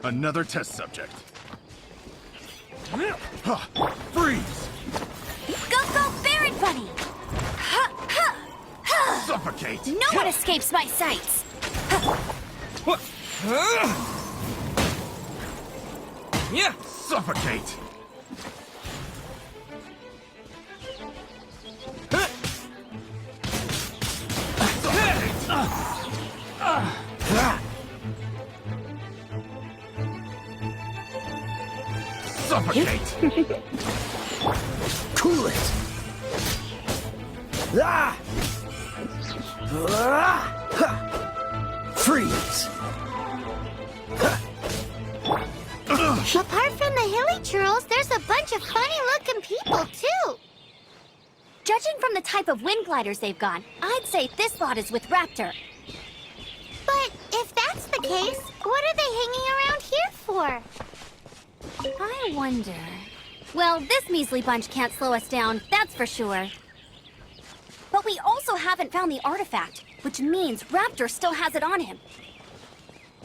Another test subject. Freeze! Go, Baron Bunny! Suffocate! No one escapes my sights! Yeah. Suffocate! Suffocate! Cool it. Ah! Freeze. Apart from the hilly churls, there's a bunch of funny-looking people, too. Judging from the type of wind gliders they've gone, I'd say this lot is with Raptor. But if that's the case, what are they hanging around here for? I wonder... Well, this measly bunch can't slow us down, that's for sure. But we also haven't found the artifact, which means Raptor still has it on him.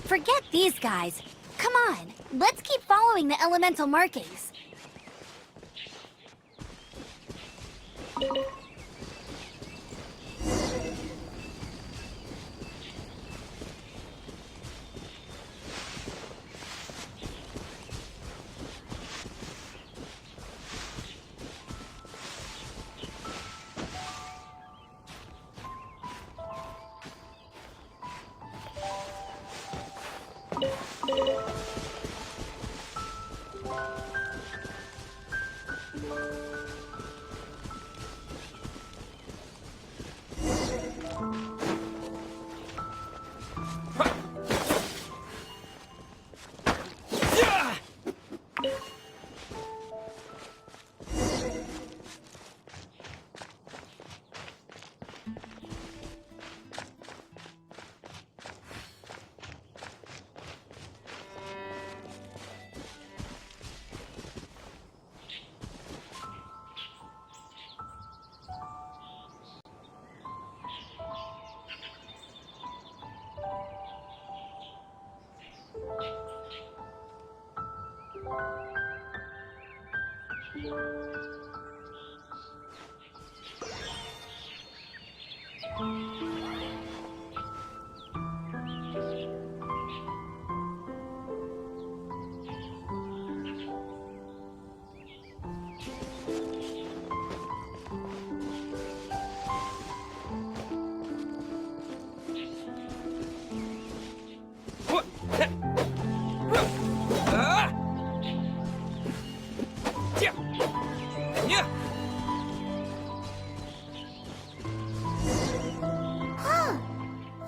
Forget these guys. Come on, let's keep following the elemental markings.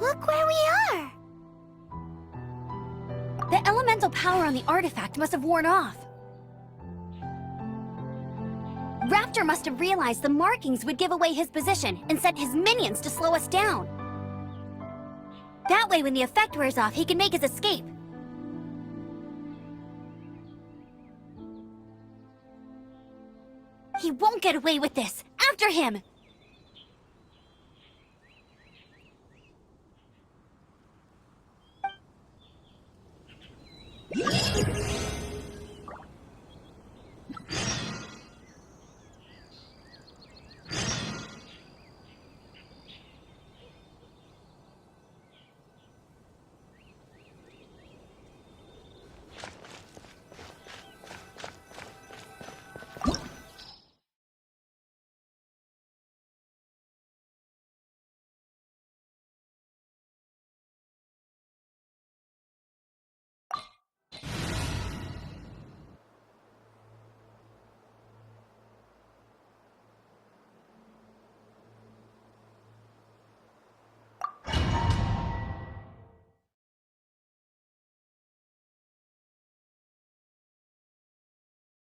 Look where we are! The elemental power on the artifact must have worn off. Raptor must have realized the markings would give away his position and sent his minions to slow us down. That way, when the effect wears off, he can make his escape. He won't get away with this! After him!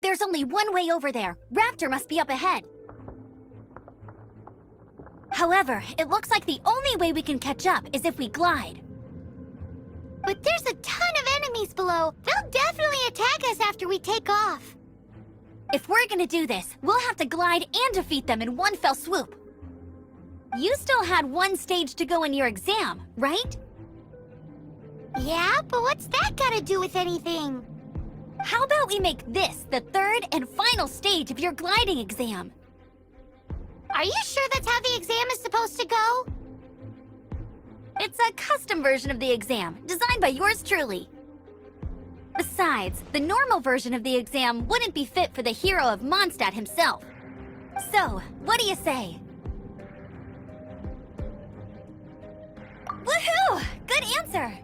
There's only one way over there. Raptor must be up ahead. However, it looks like the only way we can catch up is if we glide. But there's a ton of enemies below. They'll definitely attack us after we take off. If we're gonna do this, we'll have to glide and defeat them in one fell swoop. You still had one stage to go in your exam, right? Yeah, but what's that got to do with anything? How about we make this the third and final stage of your gliding exam? Are you sure that's how the exam is supposed to go? It's a custom version of the exam, designed by yours truly. Besides, the normal version of the exam wouldn't be fit for the hero of Mondstadt himself. So, what do you say? Woohoo! Good answer!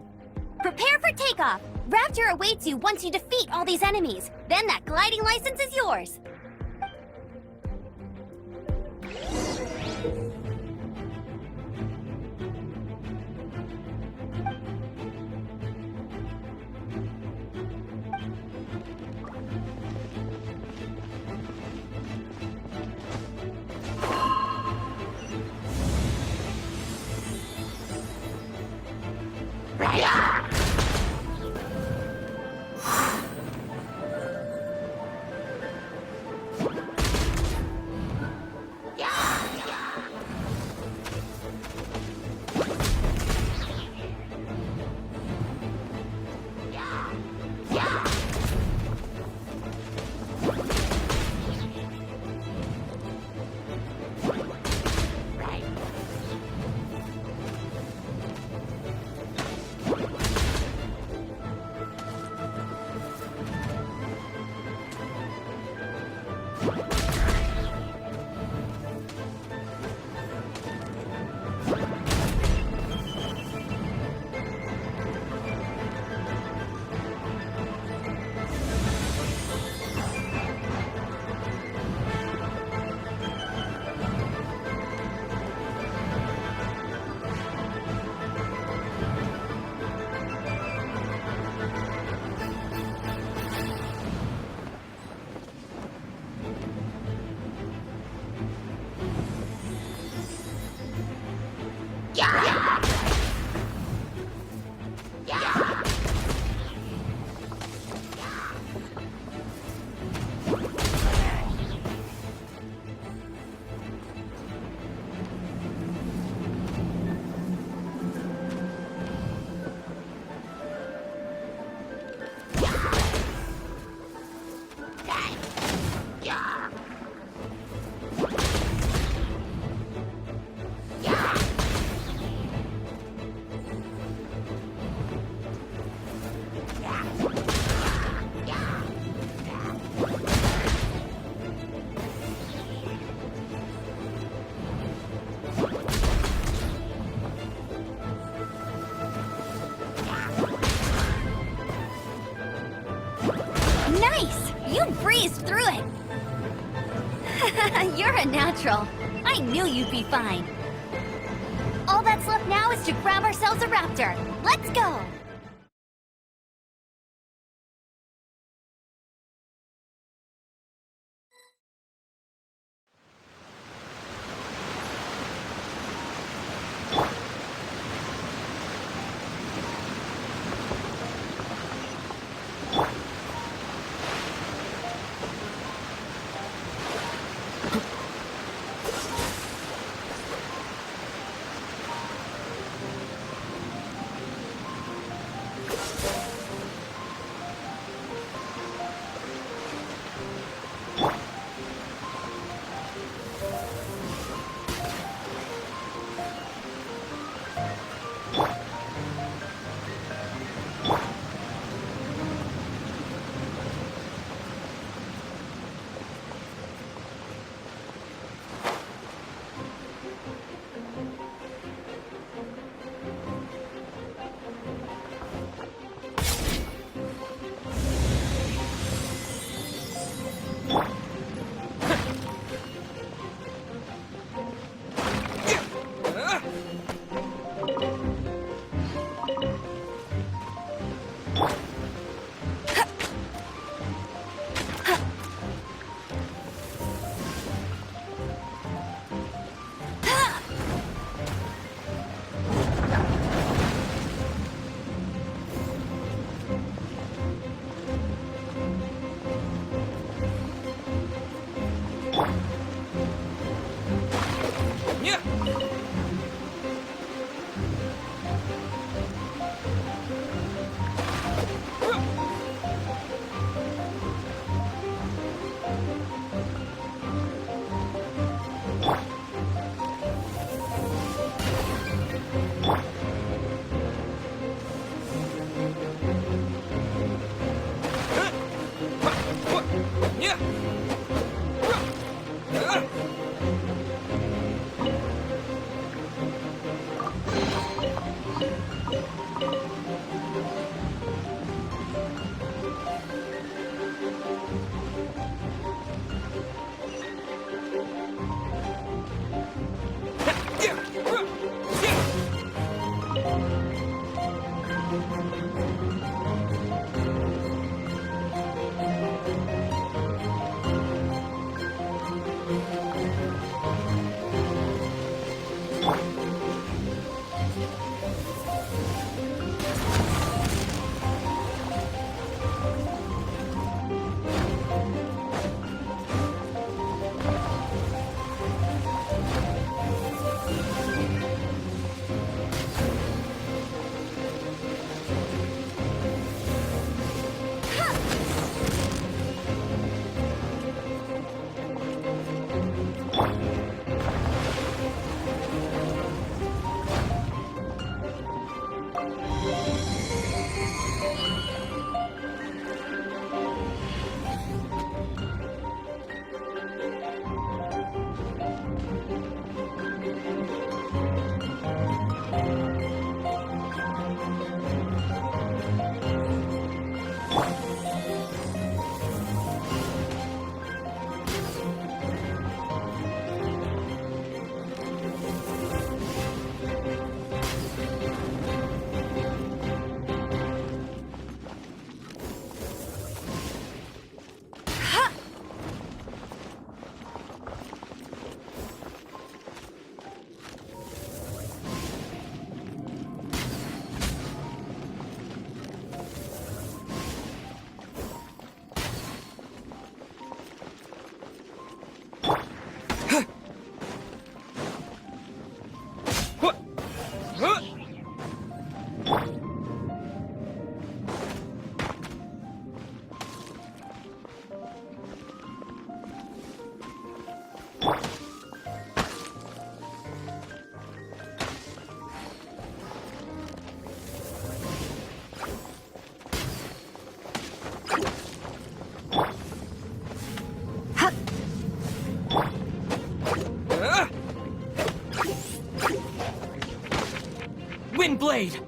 Prepare for takeoff! Raptor awaits you once you defeat all these enemies. Then that gliding license is yours. Nice! You breezed through it! You're a natural. I knew you'd be fine. All that's left now is to grab ourselves a raptor. Let's go! Blade!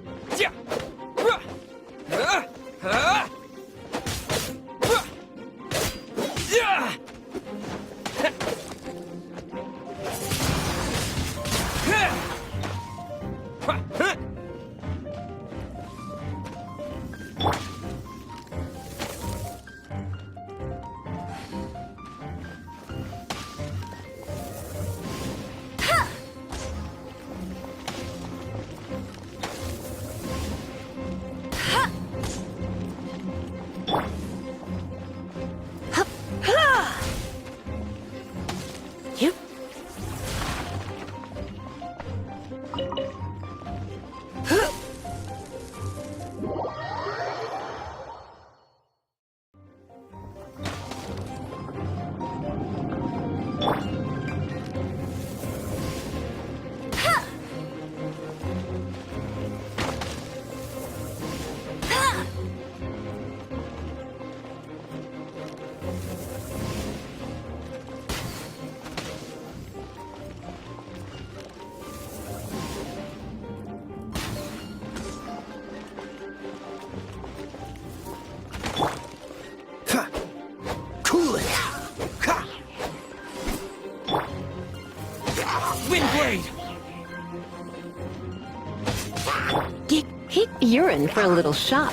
You're in for a little shock.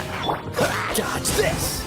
Dodge this!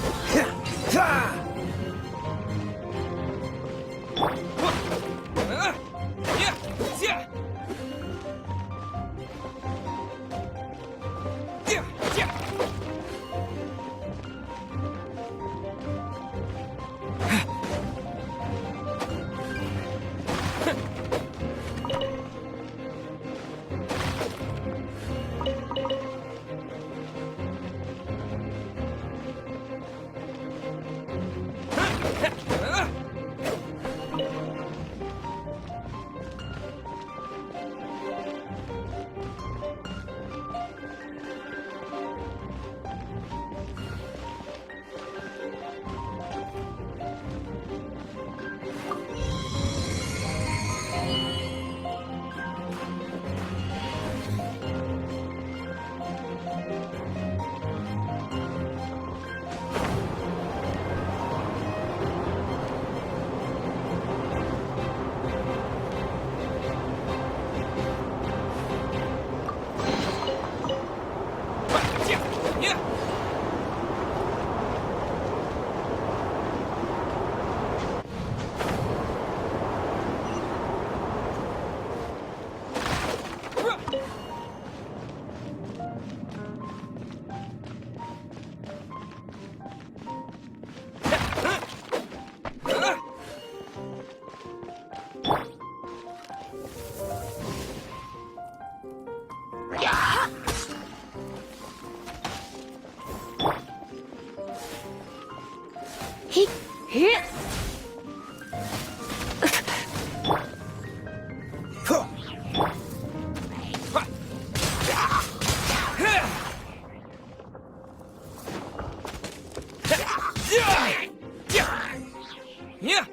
He, here. Yeah.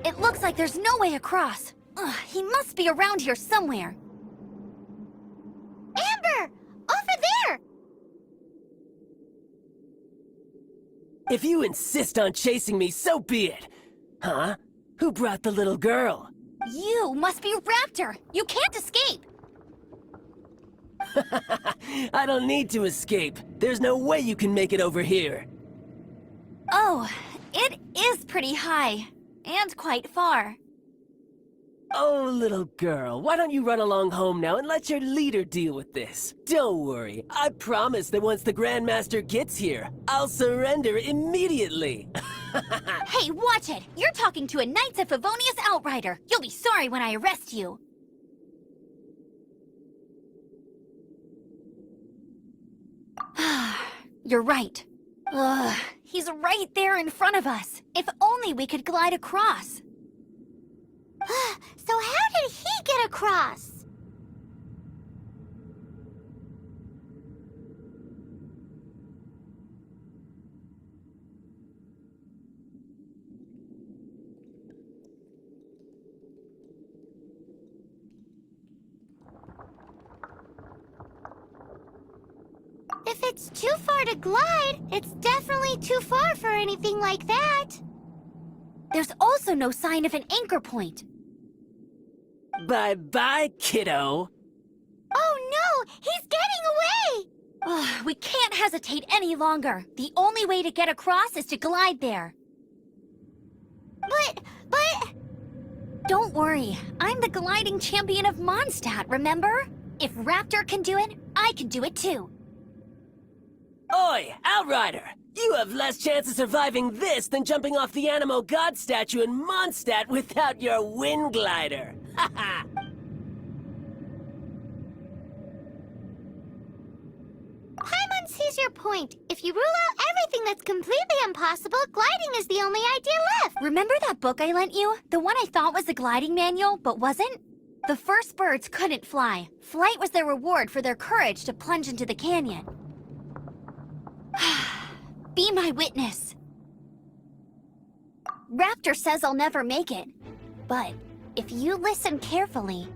It looks like there's no way across. Ugh, he must be around here somewhere. Amber! Over there! If you insist on chasing me, so be it. Huh? Who brought the little girl? You must be Raptor. You can't escape. I don't need to escape. There's no way you can make it over here. Oh, it is pretty high. And quite far. Oh, little girl, why don't you run along home now and let your leader deal with this? Don't worry, I promise that once the Grandmaster gets here, I'll surrender immediately. Hey, watch it! You're talking to a Knights of Favonius outrider. You'll be sorry when I arrest you. You're right. Ugh, he's right there in front of us. If only we could glide across. So how did he get across? If it's too far to glide, it's definitely too far for anything like that. There's also no sign of an anchor point. Bye-bye, kiddo. Oh no! He's getting away! Ugh, we can't hesitate any longer. The only way to get across is to glide there. But... Don't worry. I'm the gliding champion of Mondstadt, remember? If Raptor can do it, I can do it too. Oi, Outrider! You have less chance of surviving this than jumping off the Animo God statue in Mondstadt without your wind glider. Haha! Paimon sees your point. If you rule out everything that's completely impossible, gliding is the only idea left. Remember that book I lent you? The one I thought was the gliding manual, but wasn't? The first birds couldn't fly. Flight was their reward for their courage to plunge into the canyon. Be my witness. Raptor says I'll never make it. But if you listen carefully...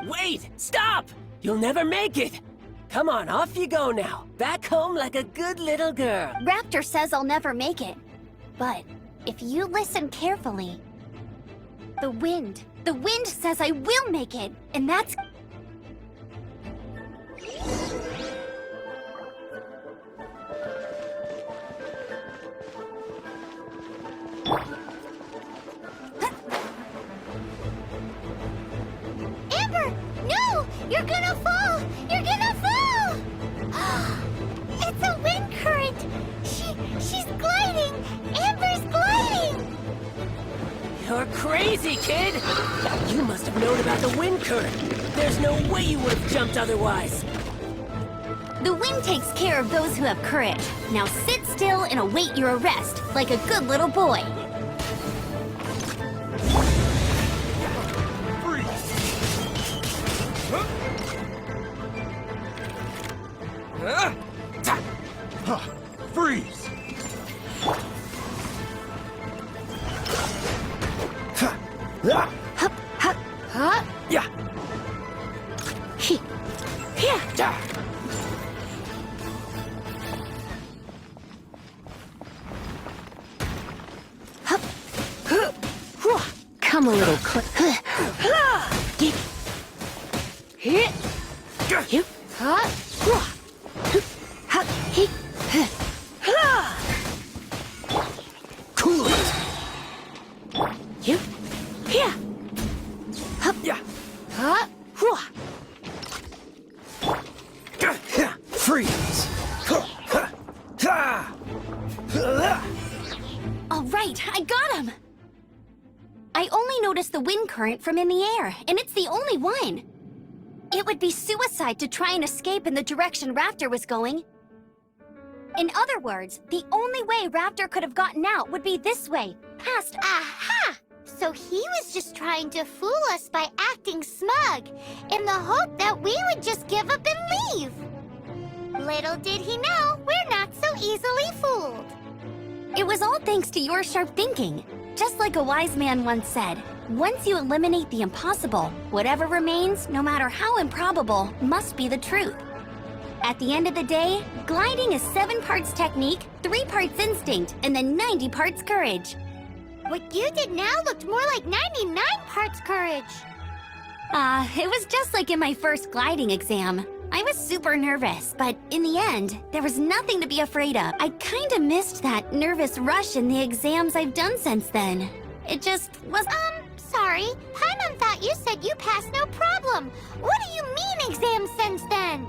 Wait! Stop! You'll never make it! Come on, off you go now. Back home like a good little girl. Raptor says I'll never make it. But if you listen carefully... The wind says I will make it, and that's... Amber! No! You're gonna fall! You're gonna fall! It's a wind current! She's gliding! Amber's gliding! You're crazy, kid! You must have known about the wind current. There's no way you would have jumped otherwise. The wind takes care of those who have courage. Now sit still and await your arrest, like a good little boy. Freeze! Come a little closer. Cool it! Freeze! All right, I got him! I only noticed the wind current from in the air, and it's the only one. It would be suicide to try and escape in the direction Raptor was going. In other words, the only way Raptor could have gotten out would be this way, past... Aha! So he was just trying to fool us by acting smug, in the hope that we would just give up and leave. Little did he know, we're not so easily fooled. It was all thanks to your sharp thinking. Just like a wise man once said, once you eliminate the impossible, whatever remains, no matter how improbable, must be the truth. At the end of the day, gliding is 7 parts technique, 3 parts instinct, and then 90 parts courage. What you did now looked more like 99 parts courage. It was just like in my first gliding exam. I was super nervous, but in the end, there was nothing to be afraid of. I kinda missed that nervous rush in the exams I've done since then. It just was... Sorry. Paimon thought you said you passed no problem. What do you mean exams since then?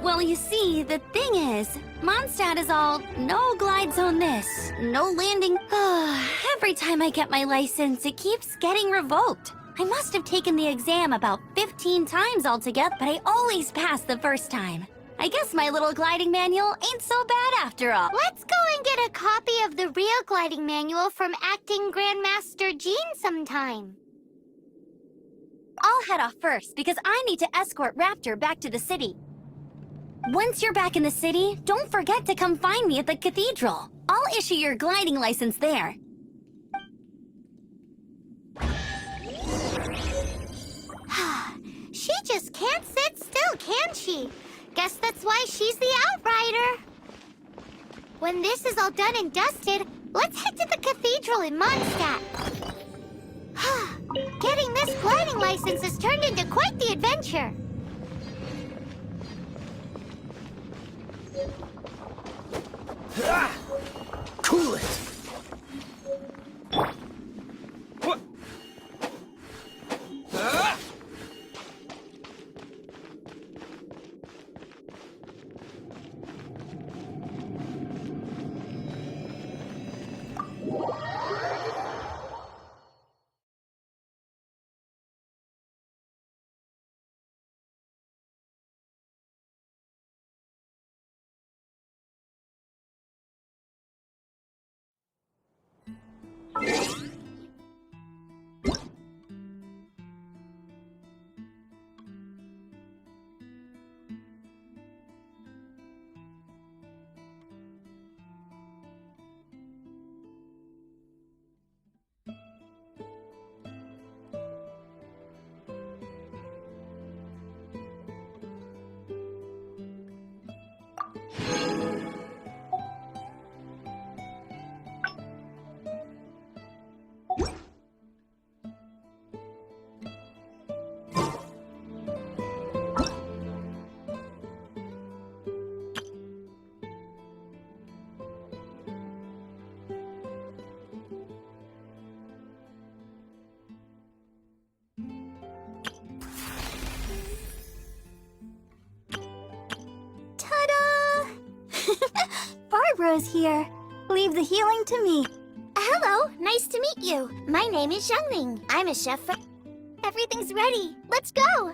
Well, you see, the thing is, Mondstadt is all, no glides on this, no landing. Every time I get my license, it keeps getting revoked. I must have taken the exam about 15 times altogether, but I always pass the first time. I guess my little gliding manual ain't so bad after all. Let's go and get a copy of the real gliding manual from Acting Grandmaster Jean sometime. I'll head off first because I need to escort Raptor back to the city. Once you're back in the city, don't forget to come find me at the cathedral. I'll issue your gliding license there. She just can't sit still, can she? Guess that's why she's the outrider. When this is all done and dusted, let's head to the cathedral in Mondstadt. Getting this gliding license has turned into quite the adventure. Cool it! What? Barbara's here. Leave the healing to me. Hello, nice to meet you. My name is Xiangling. I'm a chef for... Everything's ready. Let's go.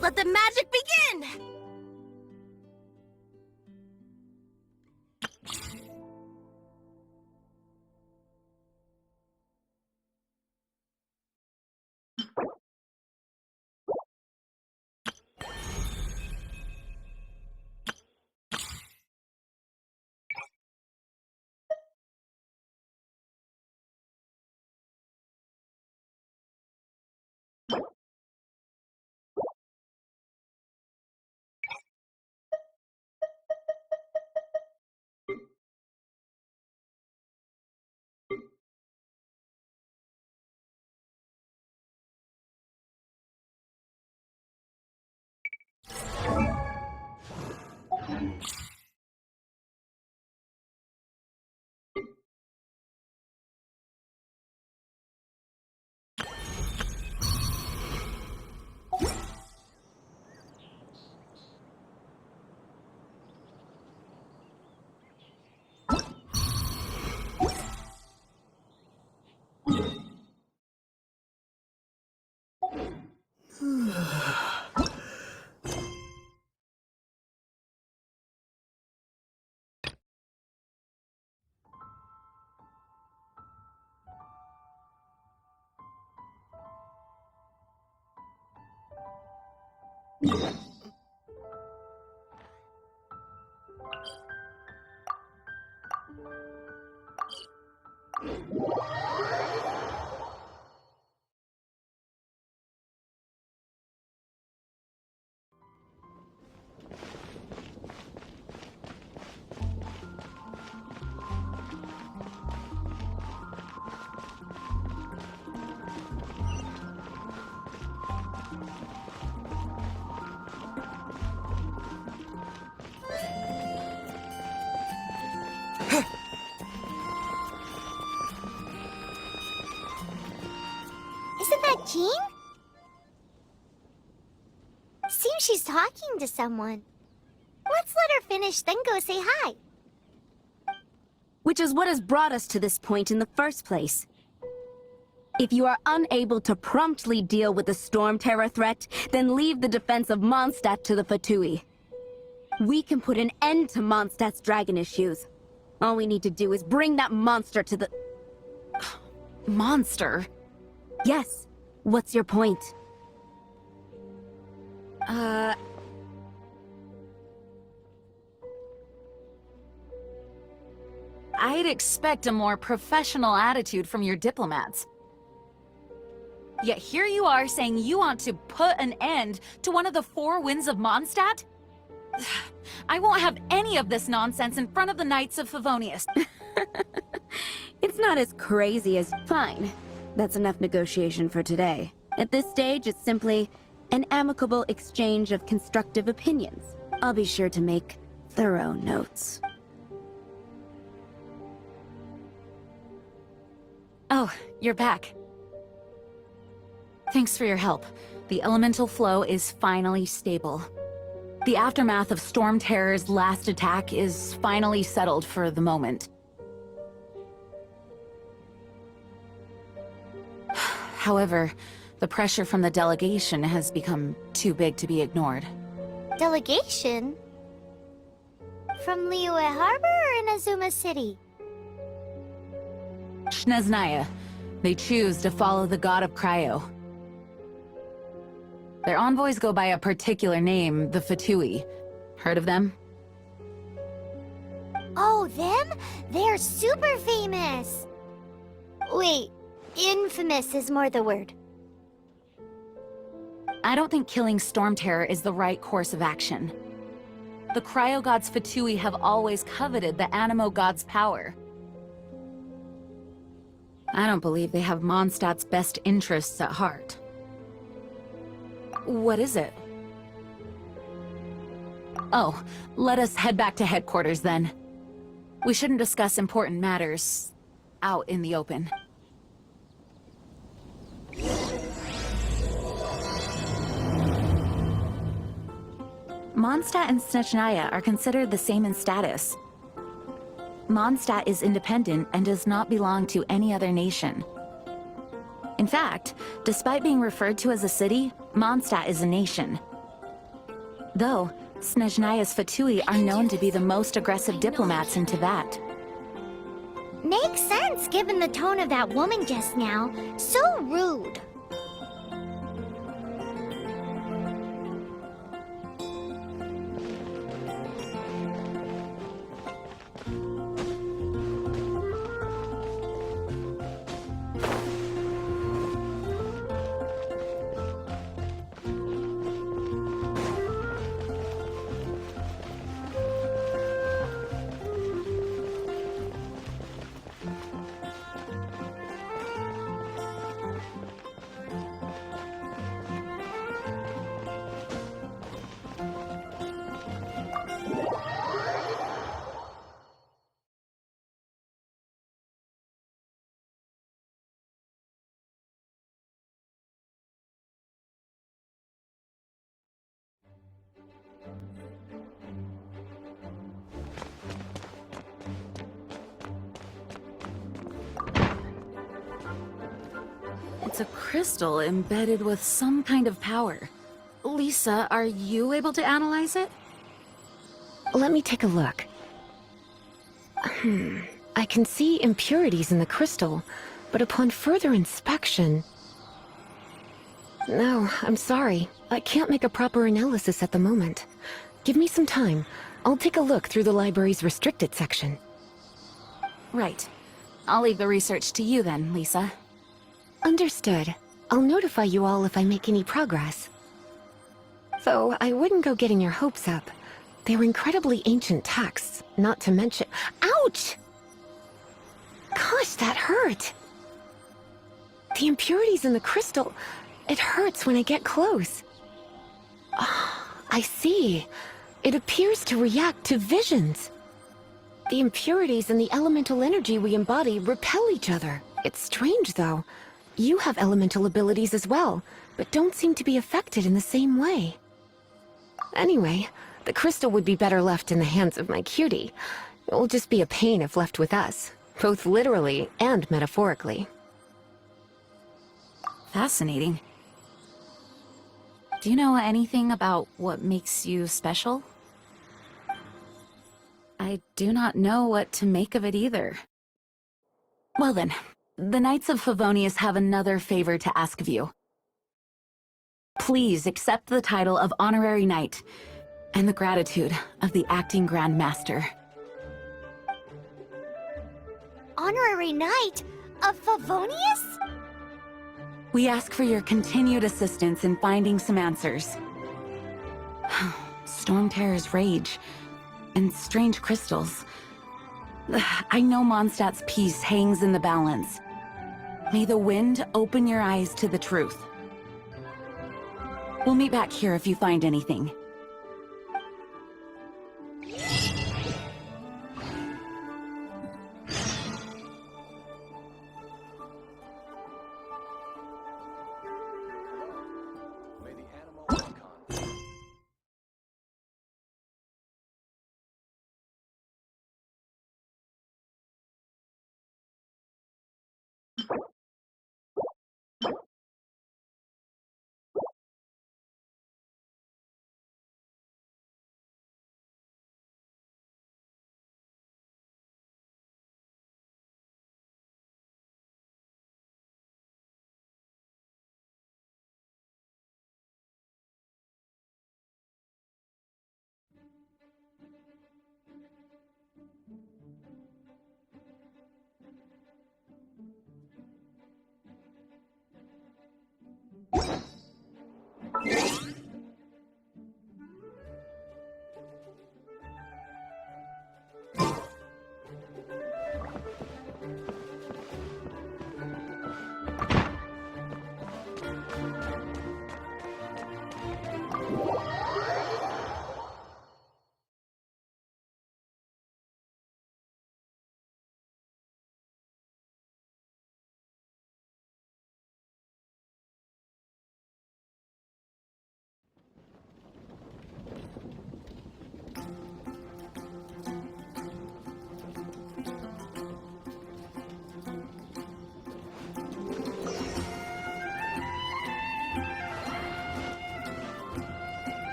Let the magic begin! Isn't that Jean? Seems she's talking to someone. Let's let her finish, then go say hi. Which is what has brought us to this point in the first place. If you are unable to promptly deal with the Storm Terror threat, then leave the defense of Mondstadt to the Fatui. We can put an end to Mondstadt's dragon issues. All we need to do is bring that monster to the... Monster? Yes. What's your point? I'd expect a more professional attitude from your diplomats. Yet here you are saying you want to put an end to one of the four winds of Mondstadt? I won't have any of this nonsense in front of the Knights of Favonius. It's not as crazy as... Fine. That's enough negotiation for today. At this stage, it's simply an amicable exchange of constructive opinions. I'll be sure to make thorough notes. Oh, you're back. Thanks for your help. The elemental flow is finally stable. The aftermath of Storm Terror's last attack is finally settled for the moment. However, the pressure from the delegation has become too big to be ignored. Delegation? From Liyue Harbor or Inazuma City? Snezhnaya. They choose to follow the god of Cryo. Their envoys go by a particular name, the Fatui. Heard of them? Oh, them? They're super famous! Wait, infamous is more the word. I don't think killing Storm Terror is the right course of action. The Cryo God's Fatui have always coveted the Animo God's power. I don't believe they have Mondstadt's best interests at heart. What is it? Oh, let us head back to headquarters then. We shouldn't discuss important matters out in the open. Mondstadt and Snezhnaya are considered the same in status. Mondstadt is independent and does not belong to any other nation. In fact, despite being referred to as a city, Mondstadt is a nation. Though, Snezhnaya's Fatui are known to be the most aggressive diplomats in Teyvat. Makes sense given the tone of that woman just now. So rude. It's a crystal embedded with some kind of power. Lisa, are you able to analyze it? Let me take a look. I can see impurities in the crystal, but upon further inspection... No, I'm sorry. I can't make a proper analysis at the moment. Give me some time. I'll take a look through the library's restricted section. Right. I'll leave the research to you then, Lisa. Understood. I'll notify you all if I make any progress. Though, I wouldn't go getting your hopes up. They were incredibly ancient texts, not to mention— Ouch! Gosh, that hurt! The impurities in the crystal— it hurts when I get close. Ah, I see. It appears to react to visions. The impurities and the elemental energy we embody repel each other. It's strange, though. You have elemental abilities as well, but don't seem to be affected in the same way. Anyway, the crystal would be better left in the hands of my cutie. It will just be a pain if left with us, both literally and metaphorically. Fascinating. Do you know anything about what makes you special? I do not know what to make of it either. Well then, the Knights of Favonius have another favor to ask of you. Please accept the title of Honorary Knight, and the gratitude of the Acting Grand Master. Honorary Knight of Favonius? We ask for your continued assistance in finding some answers. Storm Terror's rage, and strange crystals. I know Mondstadt's peace hangs in the balance. May the wind open your eyes to the truth. We'll meet back here if you find anything.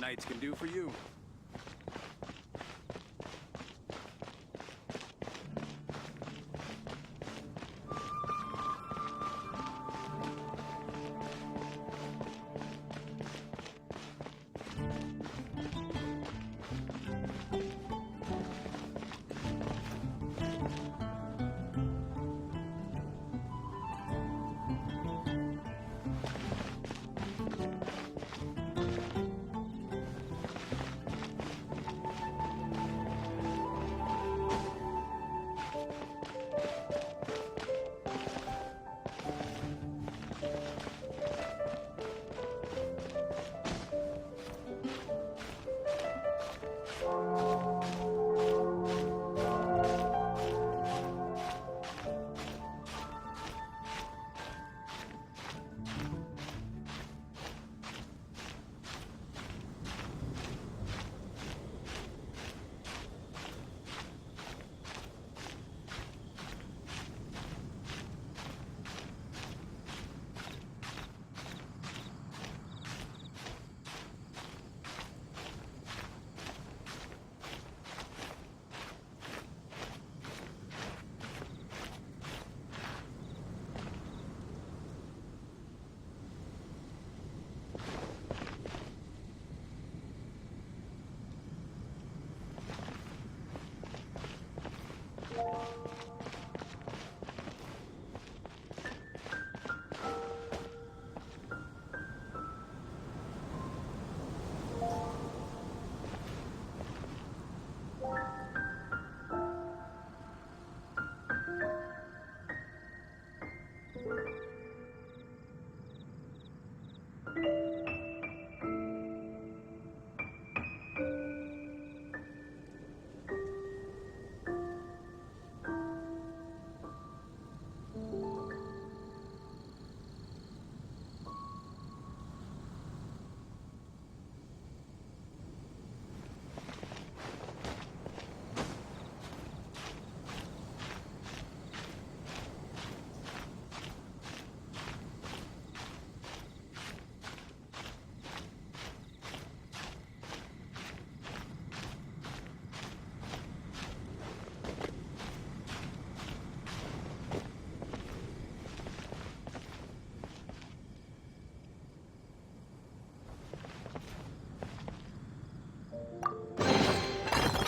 nights can do for you.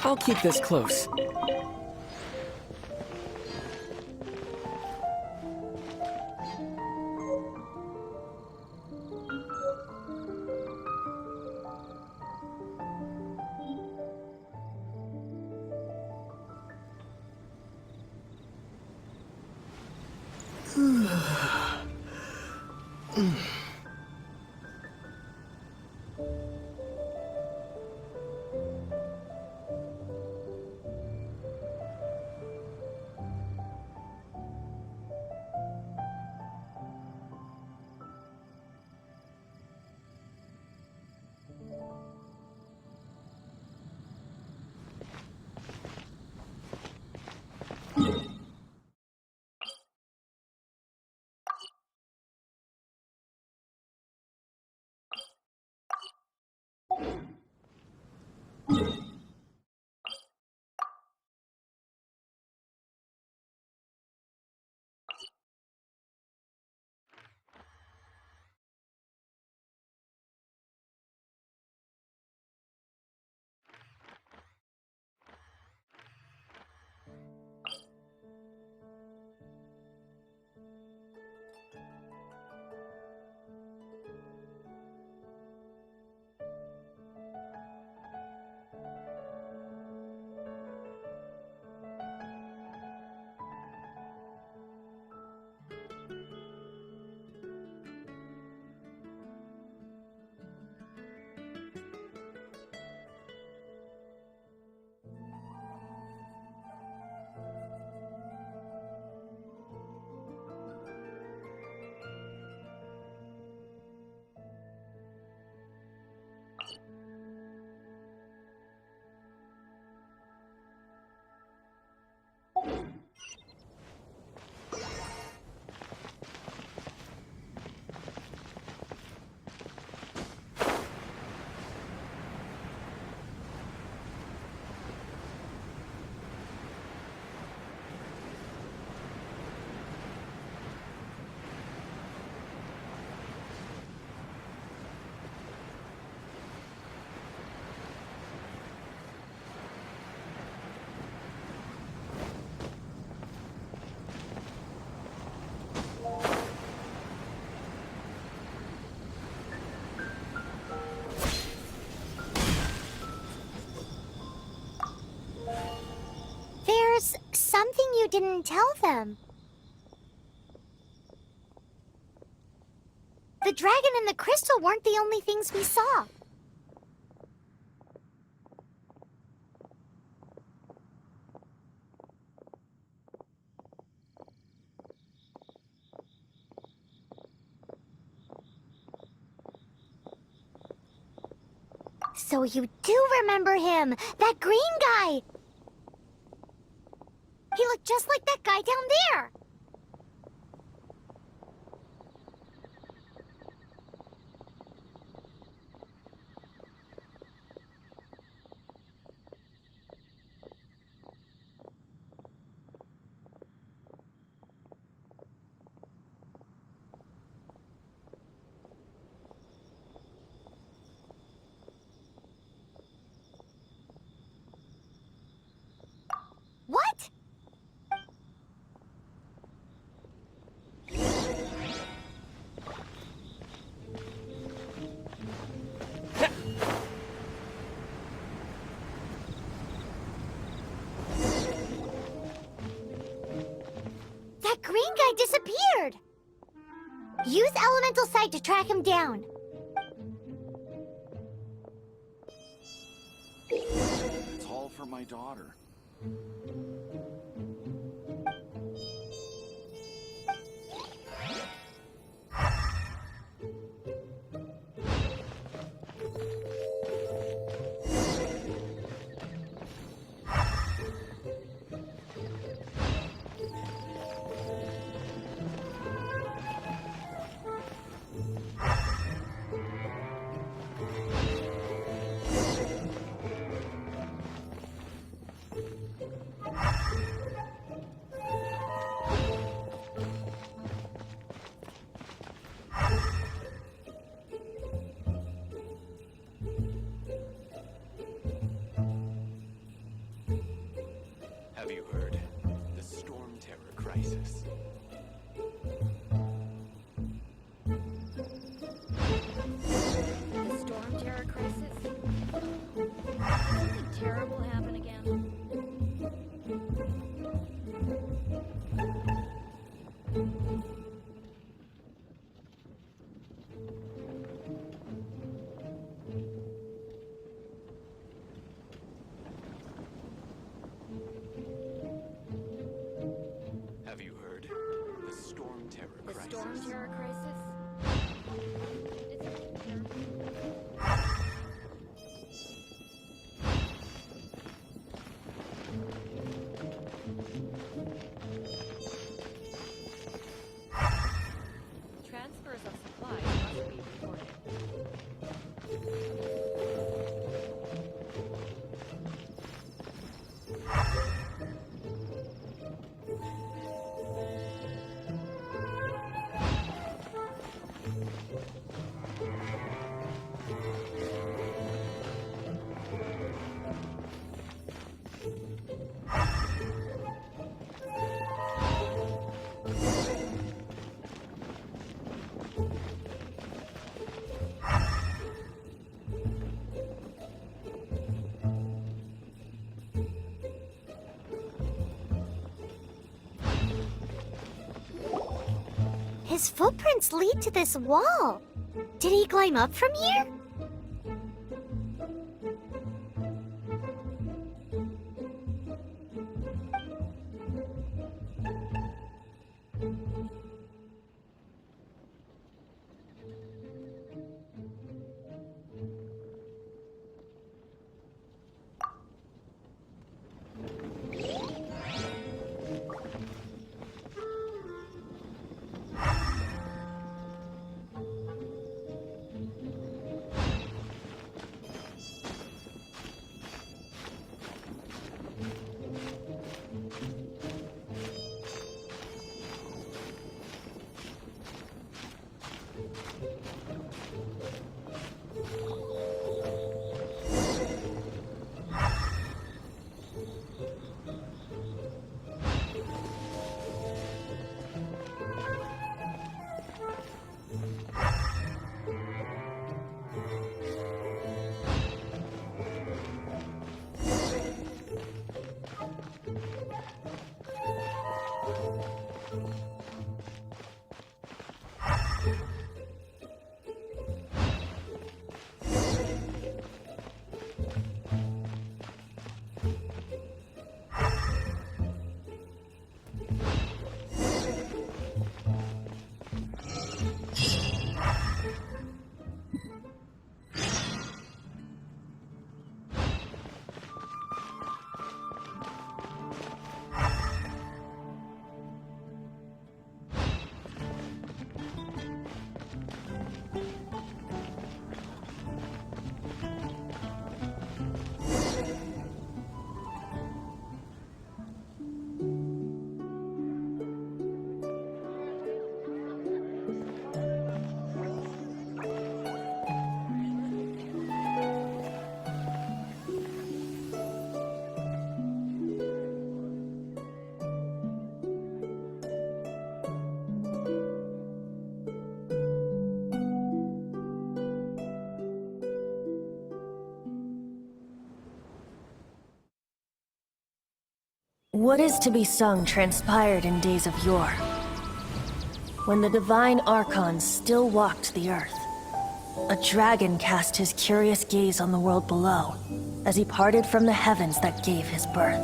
I'll keep this close. didn't tell them. The dragon and the crystal weren't the only things we saw. So you do remember him, that green guy! He looked just like that guy down there! What? That green guy disappeared! Use elemental sight to track him down. It's all for my daughter. Have you heard? The Storm Terror crisis. The storm terror crisis? Did something terrible happen again? Have you heard? The Storm Terror The crisis. storm terror crisis? Did something terrible? Transfers of supplies must be reported. His footprints lead to this wall. Did he climb up from here? What is to be sung transpired in days of yore, when the divine archons still walked the earth. A dragon cast his curious gaze on the world below, as he parted from the heavens that gave his birth.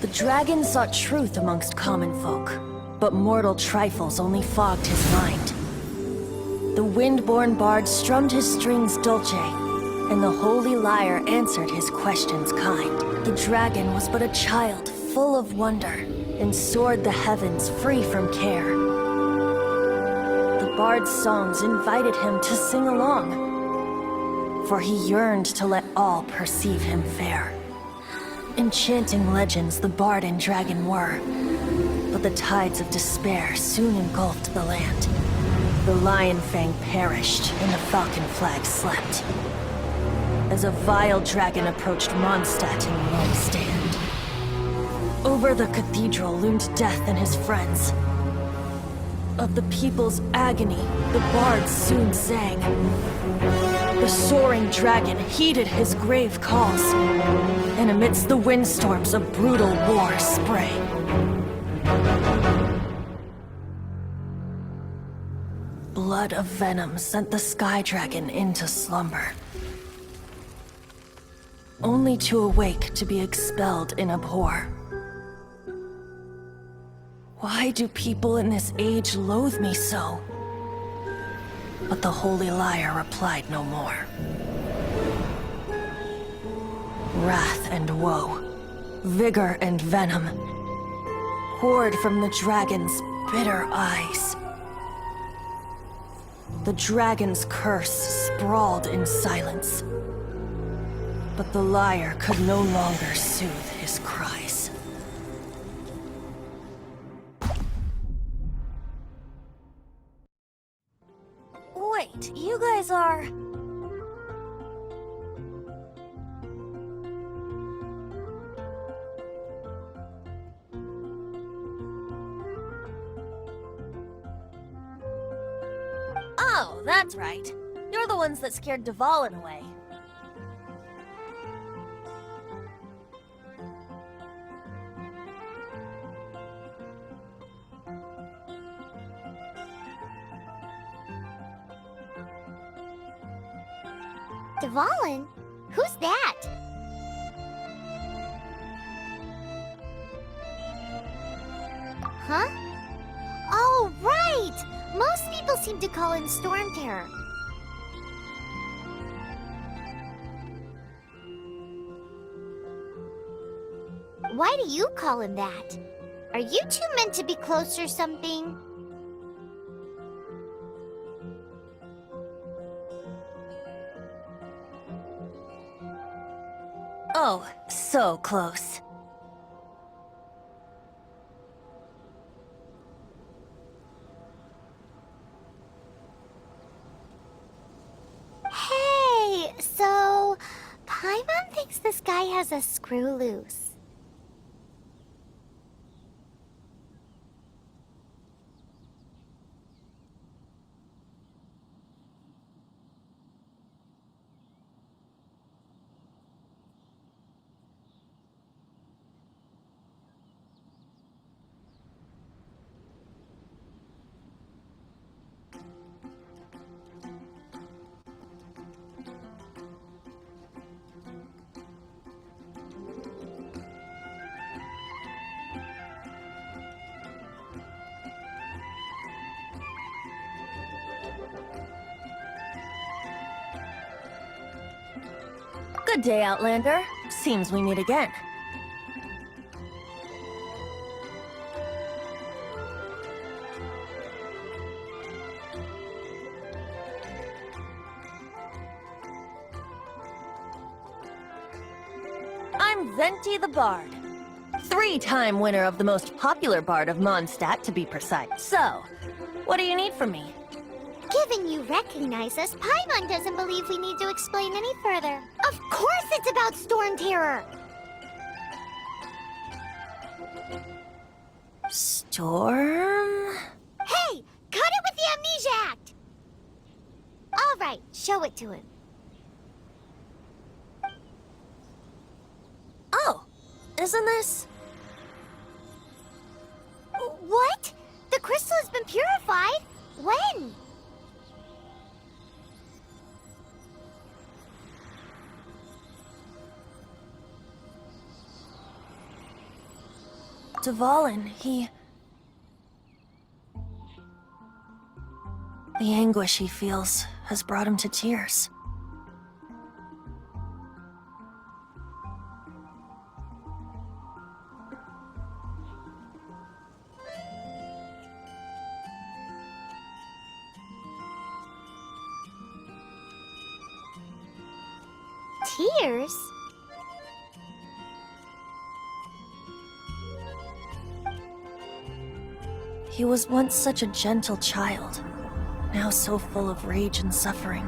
The dragon sought truth amongst common folk, but mortal trifles only fogged his mind. The wind-born bard strummed his strings dulce, and the holy lyre answered his questions kind. The dragon was but a child, full of wonder, and soared the heavens free from care. The bard's songs invited him to sing along, for he yearned to let all perceive him fair. Enchanting legends the bard and dragon were, but the tides of despair soon engulfed the land. The lion fang perished, and the falcon flag slept, as a vile dragon approached Mondstadt in lone stand. Over the cathedral loomed death and his friends. Of the people's agony, the bard soon sang. The soaring dragon heeded his grave calls, and amidst the windstorms a brutal war sprang. Blood of venom sent the sky dragon into slumber, only to awake to be expelled in abhor. Why do people in this age loathe me so? But the holy lyre replied no more. Wrath and woe, vigor and venom, poured from the dragon's bitter eyes. The dragon's curse sprawled in silence, but the lyre could no longer soothe his cries. Wait, you guys are... Oh, that's right. You're the ones that scared Dvalin away. Dvalin? Who's that? Huh? Oh, right! Most people seem to call him Storm Terror. Why do you call him that? Are you two meant to be close or something? Oh, so close. Hey, so Paimon thinks this guy has a screw loose. Good day, Outlander. Seems we meet again. I'm Venti the Bard. 3-time winner of the most popular bard of Mondstadt, to be precise. So, what do you need from me? Given you recognize us, Paimon doesn't believe we need to explain any further. Of course it's about Storm Terror! Storm? Hey! Cut it with the Amnesia Act! Alright, show it to him. Oh, isn't this... When? Dvalin, the anguish he feels has brought him to tears. Tears? He was once such a gentle child, now so full of rage and suffering.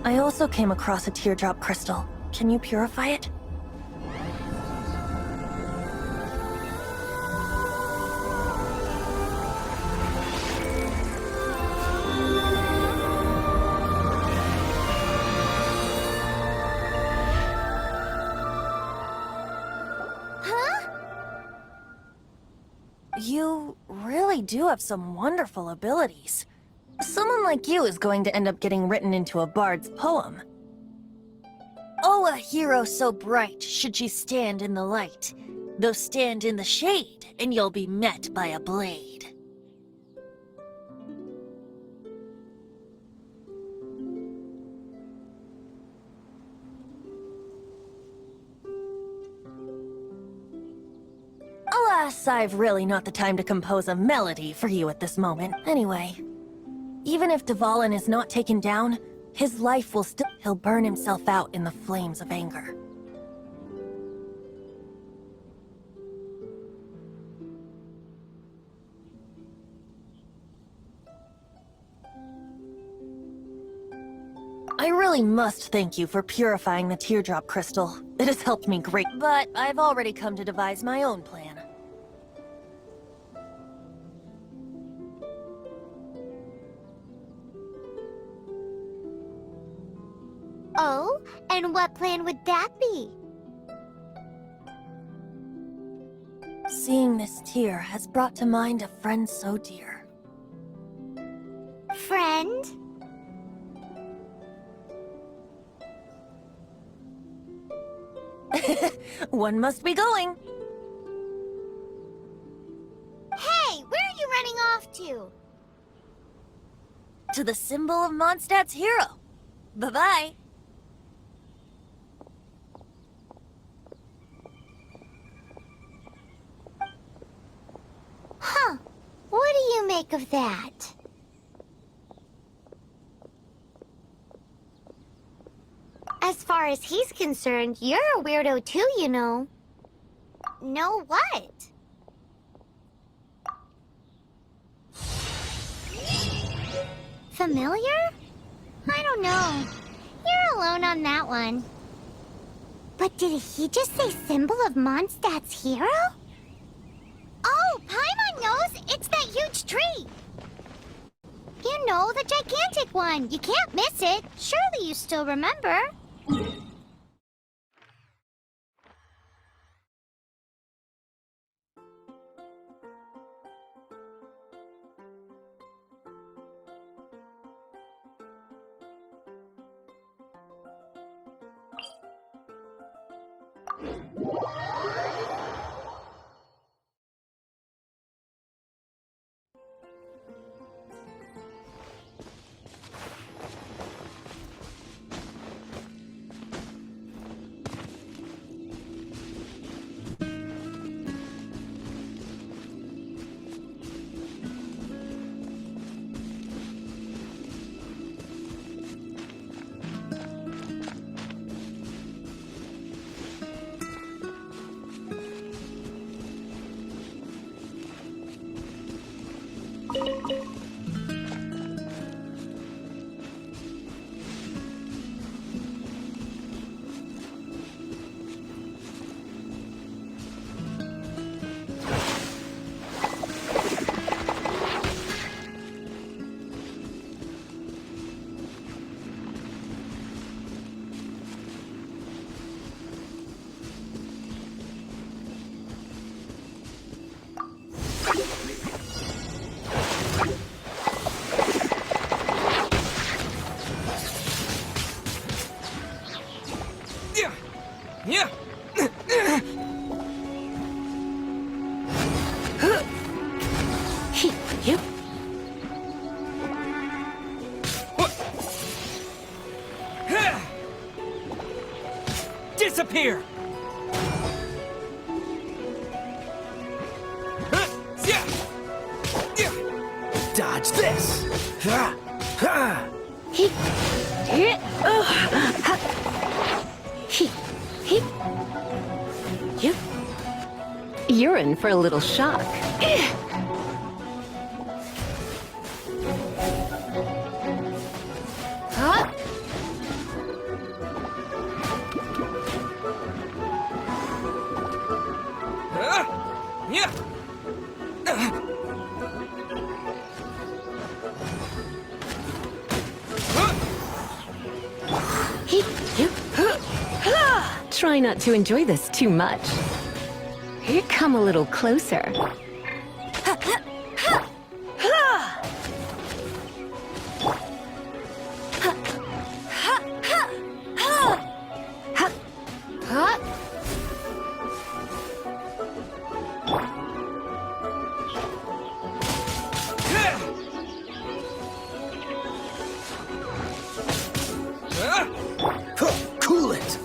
I also came across a teardrop crystal. Can you purify it? You really do have some wonderful abilities. Someone like you is going to end up getting written into a bard's poem. Oh, a hero so bright should she stand in the light, though stand in the shade, and you'll be met by a blade. Alas, I've really not the time to compose a melody for you at this moment. Anyway, even if Dvalin is not taken down, his life will still... He'll burn himself out in the flames of anger. I really must thank you for purifying the teardrop crystal. It has helped me great, but I've already come to devise my own plan. Oh, and what plan would that be? Seeing this tear has brought to mind a friend so dear. Friend? One must be going. Hey, where are you running off to? To the symbol of Mondstadt's hero. Bye-bye. Huh. What do you make of that? As far as he's concerned, you're a weirdo too, you know. Know what? Familiar? I don't know. You're alone on that one. But did he just say symbol of Mondstadt's hero? Oh, Paimon knows! It's that huge tree! You know, the gigantic one! You can't miss it! Surely you still remember! Yeah. Yep. Disappear. Dodge this. Yep. You're in for a little shock. Huh? Yeah. Try not to enjoy this too much. Here, come a little closer. Cool it.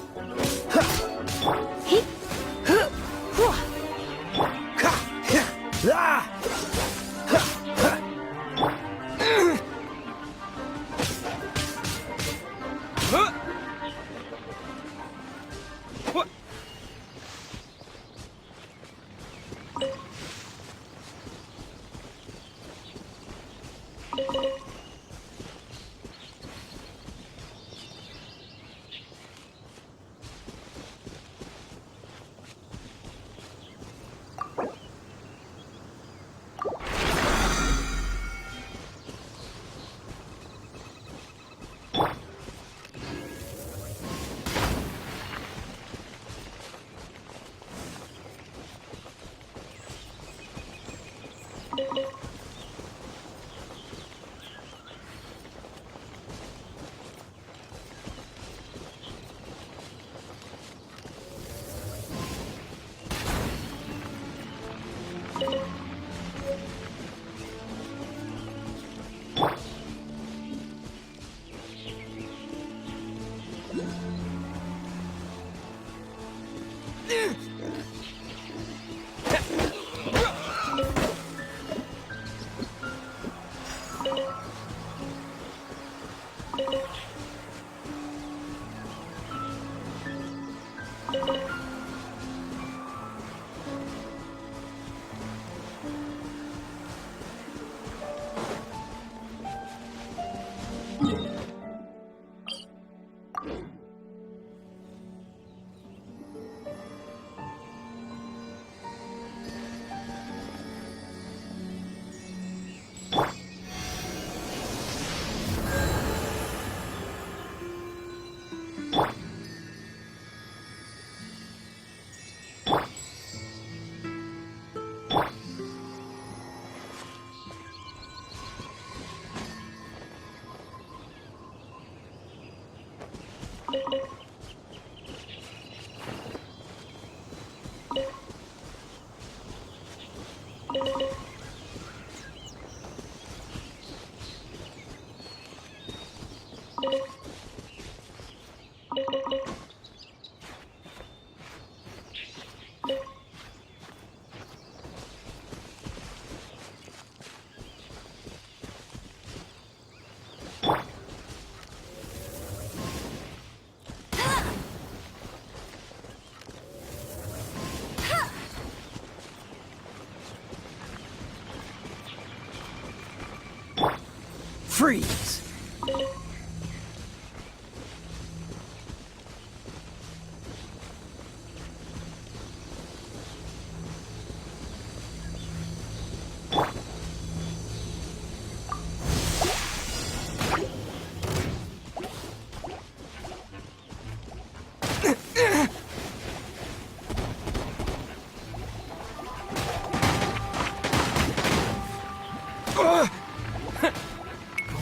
Freeze!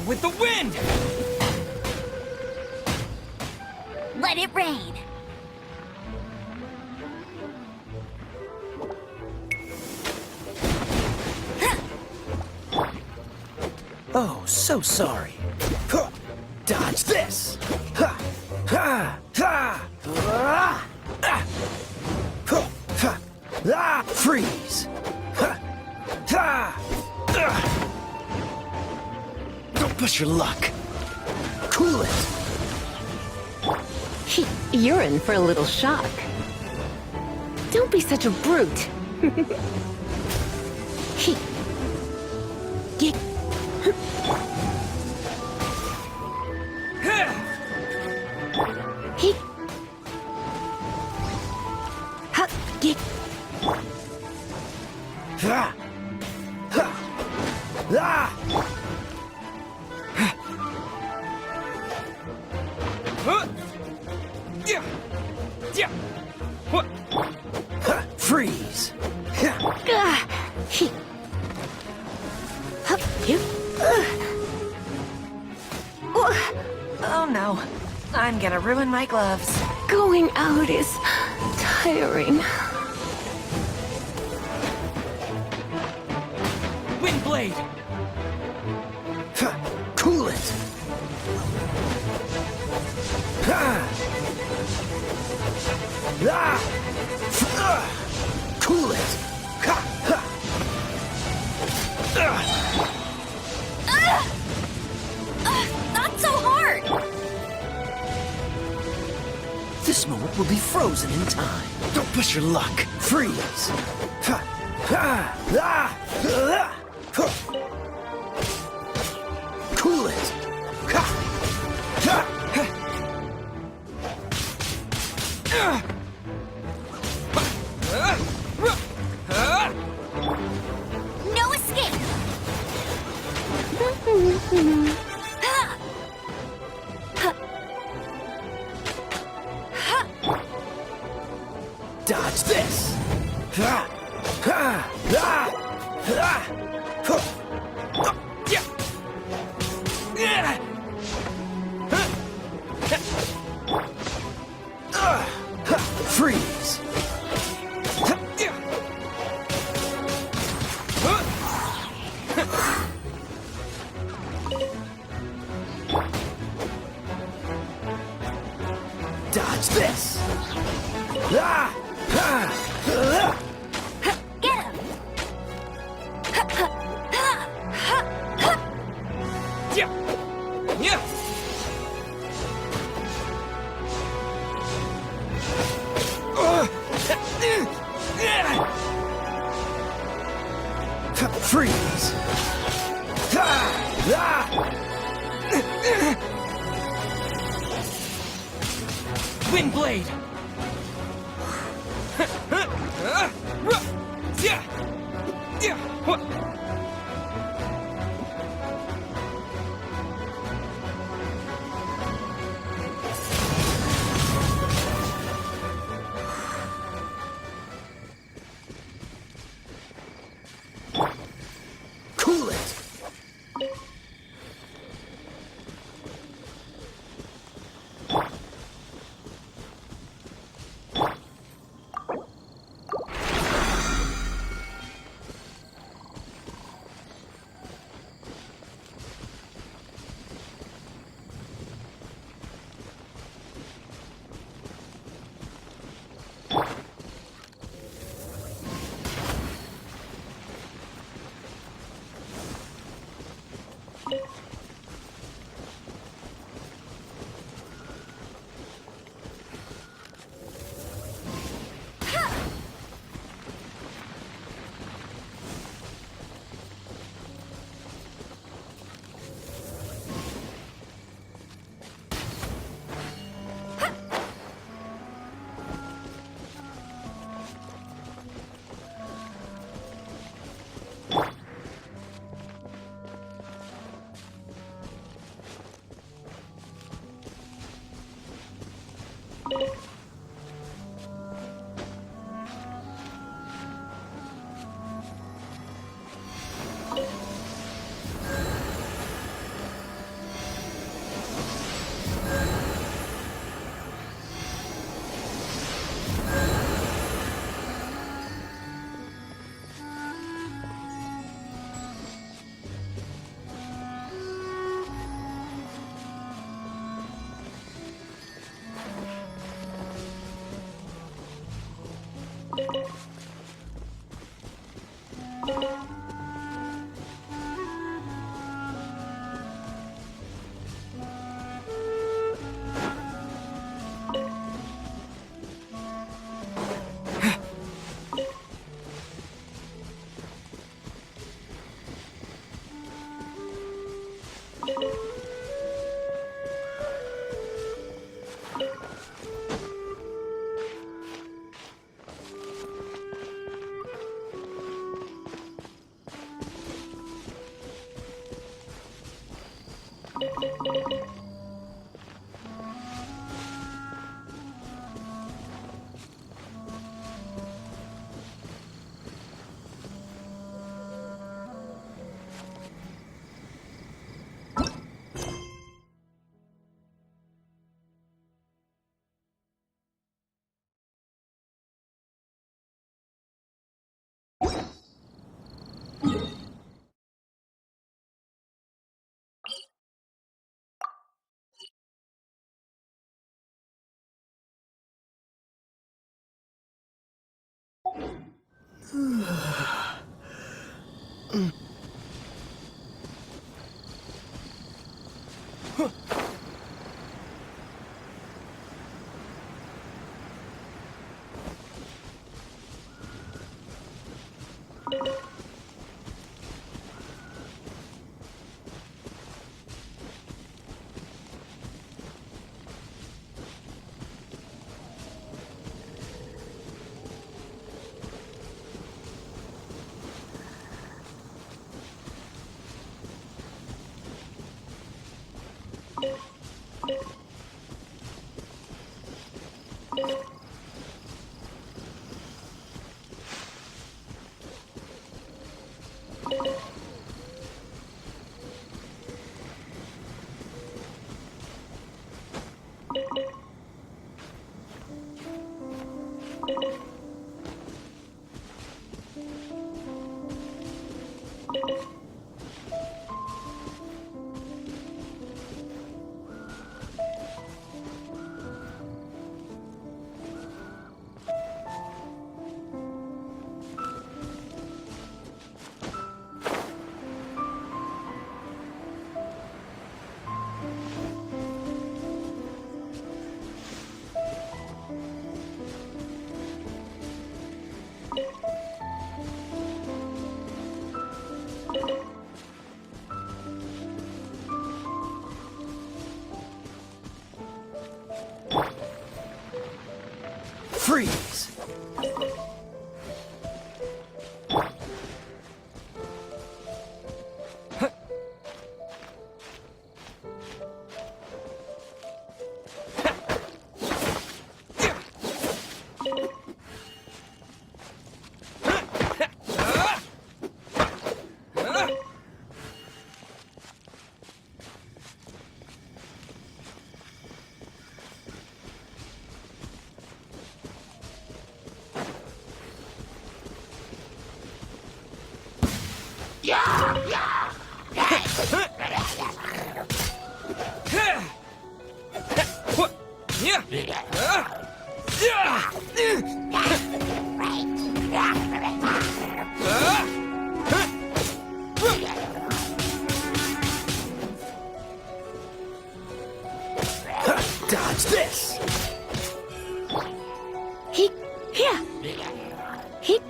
With the wind! Let it rain. Oh, so sorry. Huh. Dodge this! Ha! Ha! Ha! Ah! Ah! Huh. Ha! Ah! Freeze! Ha! Ha! Ah! Don't push your luck. Cool it! You're in for a little shock. Don't be such a brute. Ha! Ha! Ah! Freeze! Oh no. I'm gonna ruin my gloves. Going out is tiring. Wind blade! Cool it! Ha! Ah! Cool it! Ha! Ha! Not so hard! This moment will be frozen in time. Don't push your luck. Freeze! Ha! Ha! Ah! Ah! Huh. Cool it! Ha! Ha! No escape! Dodge this! Ha! Ha! Ah! Ah! Huh. Yeah! Yeah! Freeze! Dodge this! Ah! Ah! Get him! Yeah! Yeah! Freeze! Wind blade! Cool it! Freeze! Dodge this! He, here. He.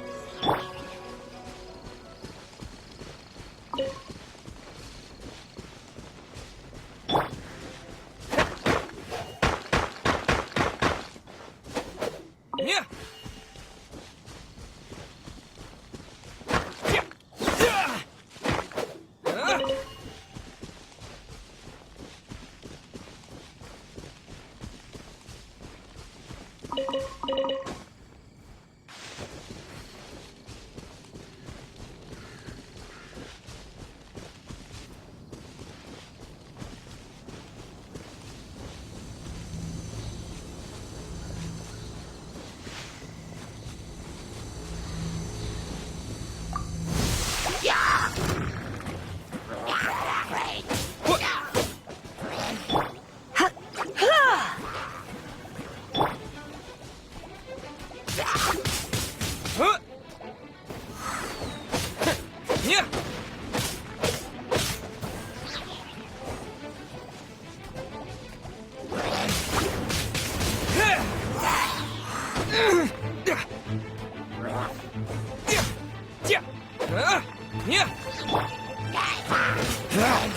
Yeah.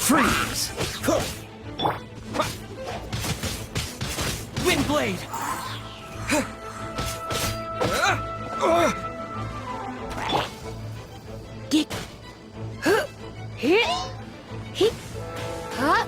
Freeze! Wind blade! Get. He. He. Huh?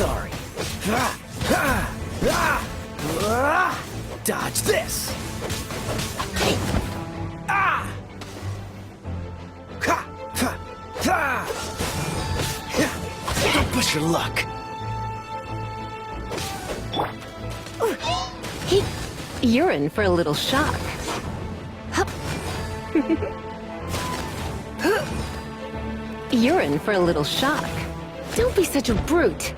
sorry. Dodge this! Don't push your luck. You're in for a little shock. You're in for a little shock. Don't be such a brute.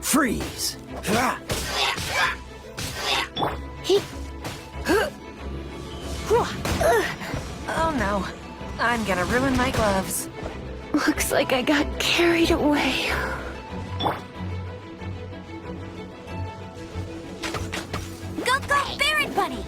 Freeze! Oh no. I'm gonna ruin my gloves. Looks like I got carried away. Go, go, Baron Bunny!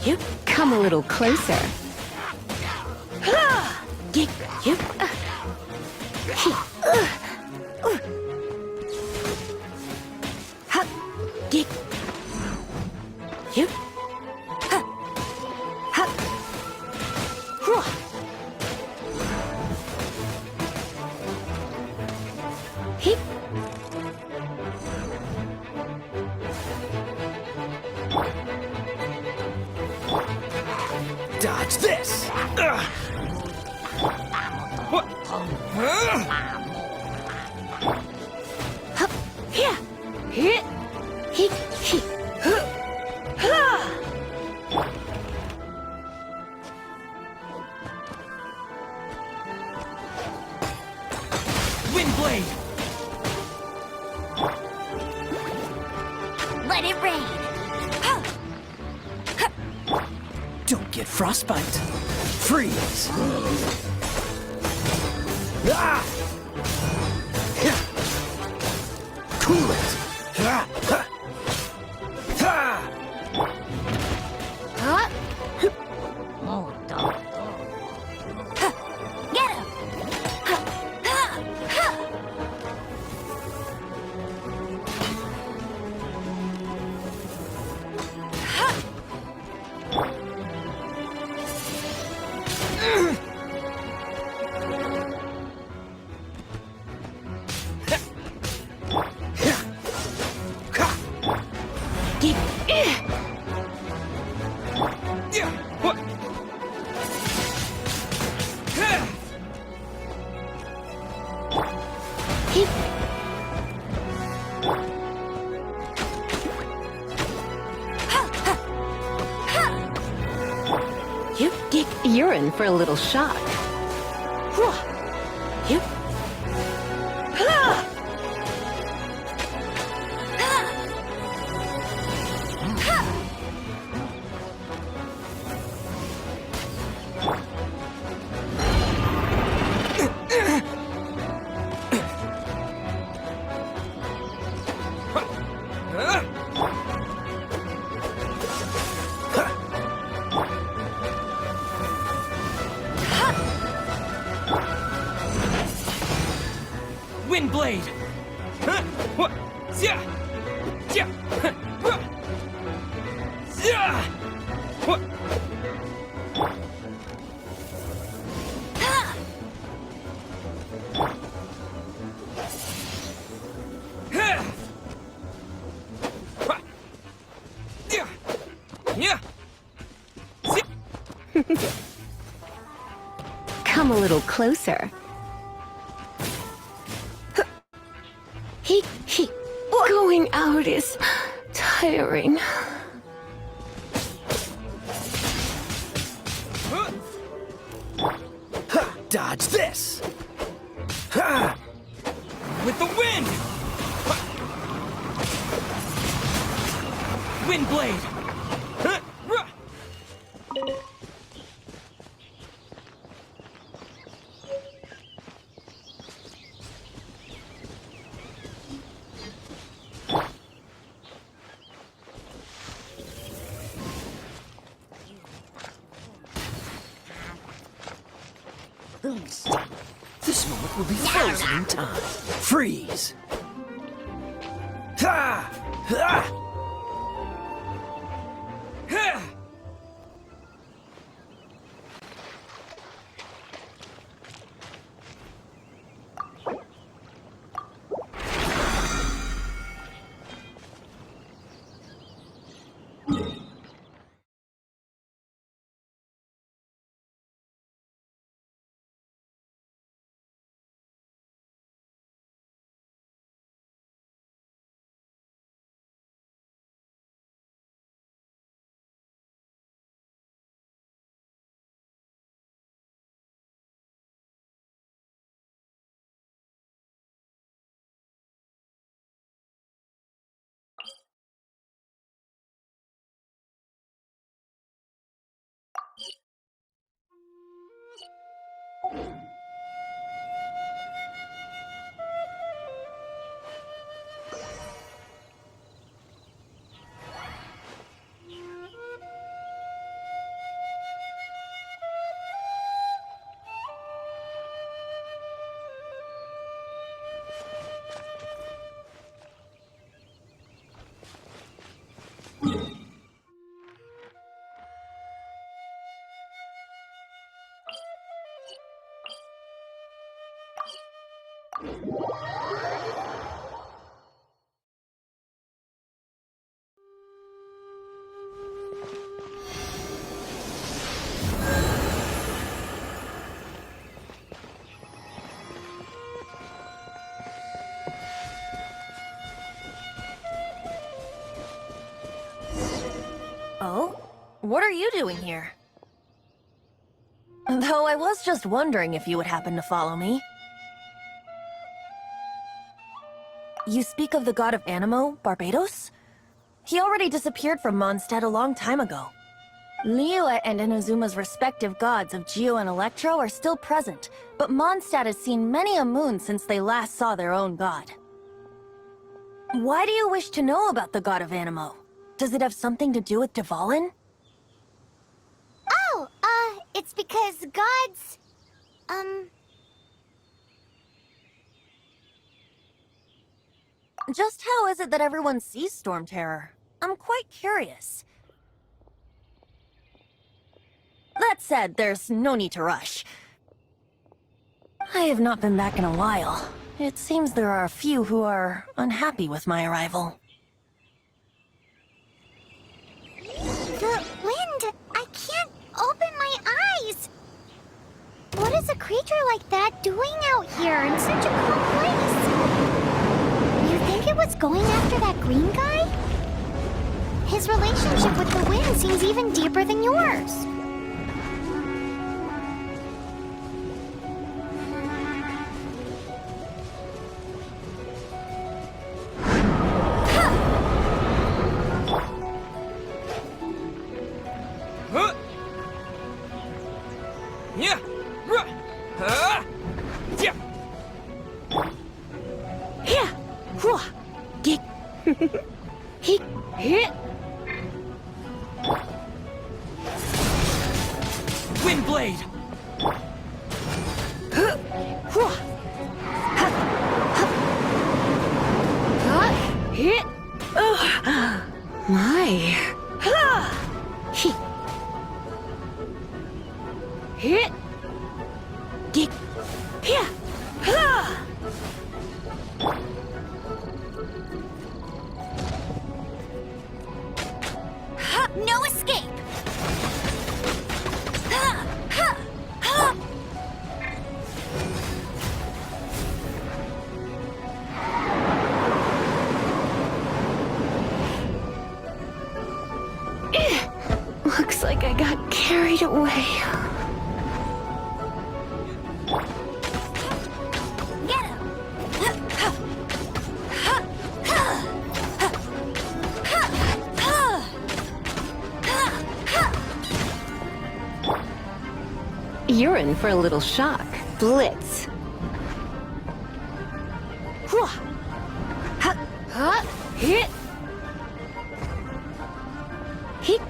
You come a little closer. You, you, you, you, Dodge this! What? here, here, he, Windblade! Let it rain. Don't get frostbite. Freeze! Ah! Cool it! Ah! Ah! Get him. You're in for a little shock. You, Windblade! Huh? What? Yeah! Yeah! Huh? Yeah! What? Yeah! come a little closer. He, going out is tiring. Dodge this! Ha! With the wind! Windblade! Huh? Ruh! This moment will be frozen in time. Freeze! Ha! Ha! Ha! Oh? What are you doing here? Though I was just wondering if you would happen to follow me. You speak of the god of Animo, Barbados? He already disappeared from Mondstadt a long time ago. Liyue and Inazuma's respective gods of Geo and Electro are still present, but Mondstadt has seen many a moon since they last saw their own god. Why do you wish to know about the god of Animo? Does it have something to do with Dvalin? Oh, it's because gods... Just how is it that everyone sees Storm Terror? I'm quite curious. That said, there's no need to rush. I have not been back in a while. It seems there are a few who are unhappy with my arrival. The wind! I can't open my eyes! What is a creature like that doing out here in such a calm place? You think it was going after that green guy? His relationship with the wind seems even deeper than yours. Windblade! My. No escape! Looks like I got carried away. Get him! You're in for a little shock. Blitz. Hit. Hit.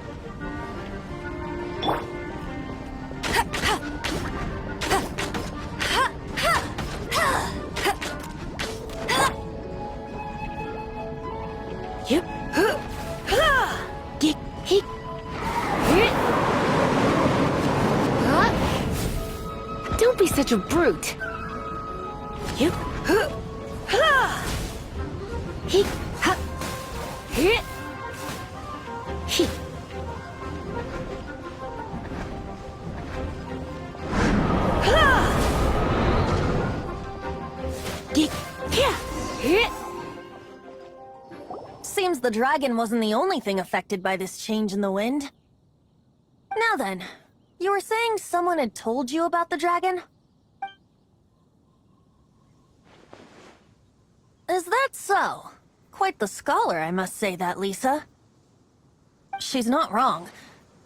Yep. Get hit. Hit. Don't be such a brute. Yep. Hit. Hit. Hit. Get here. Hit. Seems the dragon wasn't the only thing affected by this change in the wind. Now then, you were saying someone had told you about the dragon? Is that so? Quite the scholar, I must say that, Lisa. She's not wrong.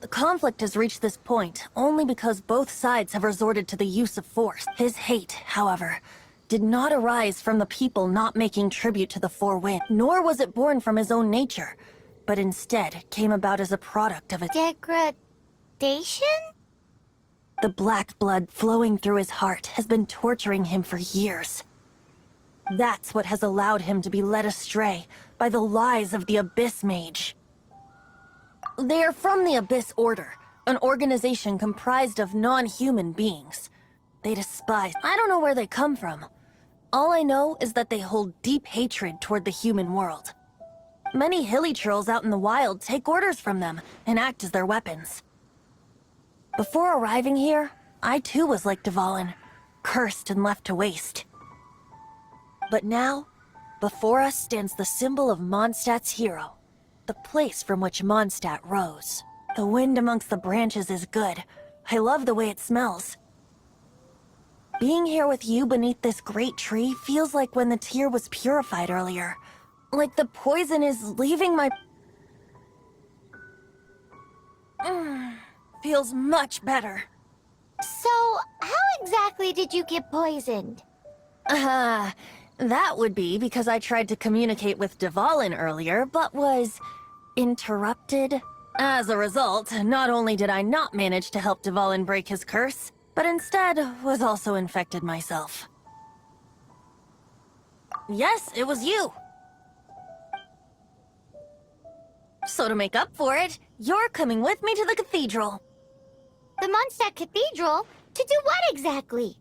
The conflict has reached this point only because both sides have resorted to the use of force. His hate, however, did not arise from the people not making tribute to the Four Winds, nor was it born from his own nature, but instead came about as a product of its Degradation? The black blood flowing through his heart has been torturing him for years. That's what has allowed him to be led astray by the lies of the Abyss Mage. They are from the Abyss Order, an organization comprised of non-human beings. They despise... I don't know where they come from. All I know is that they hold deep hatred toward the human world. Many hilly trolls out in the wild take orders from them and act as their weapons. Before arriving here, I too was like Dvalin, cursed and left to waste. But now, before us stands the symbol of Mondstadt's hero, the place from which Mondstadt rose. The wind amongst the branches is good. I love the way it smells. Being here with you beneath this great tree feels like when the tear was purified earlier. Like the poison is leaving my... feels much better. So, how exactly did you get poisoned? That would be because I tried to communicate with Dvalin earlier, but was interrupted. As a result, not only did I not manage to help Dvalin break his curse, but instead was also infected myself. Yes, it was you. So to make up for it, you're coming with me to the cathedral. The Mondstadt Cathedral? To do what exactly?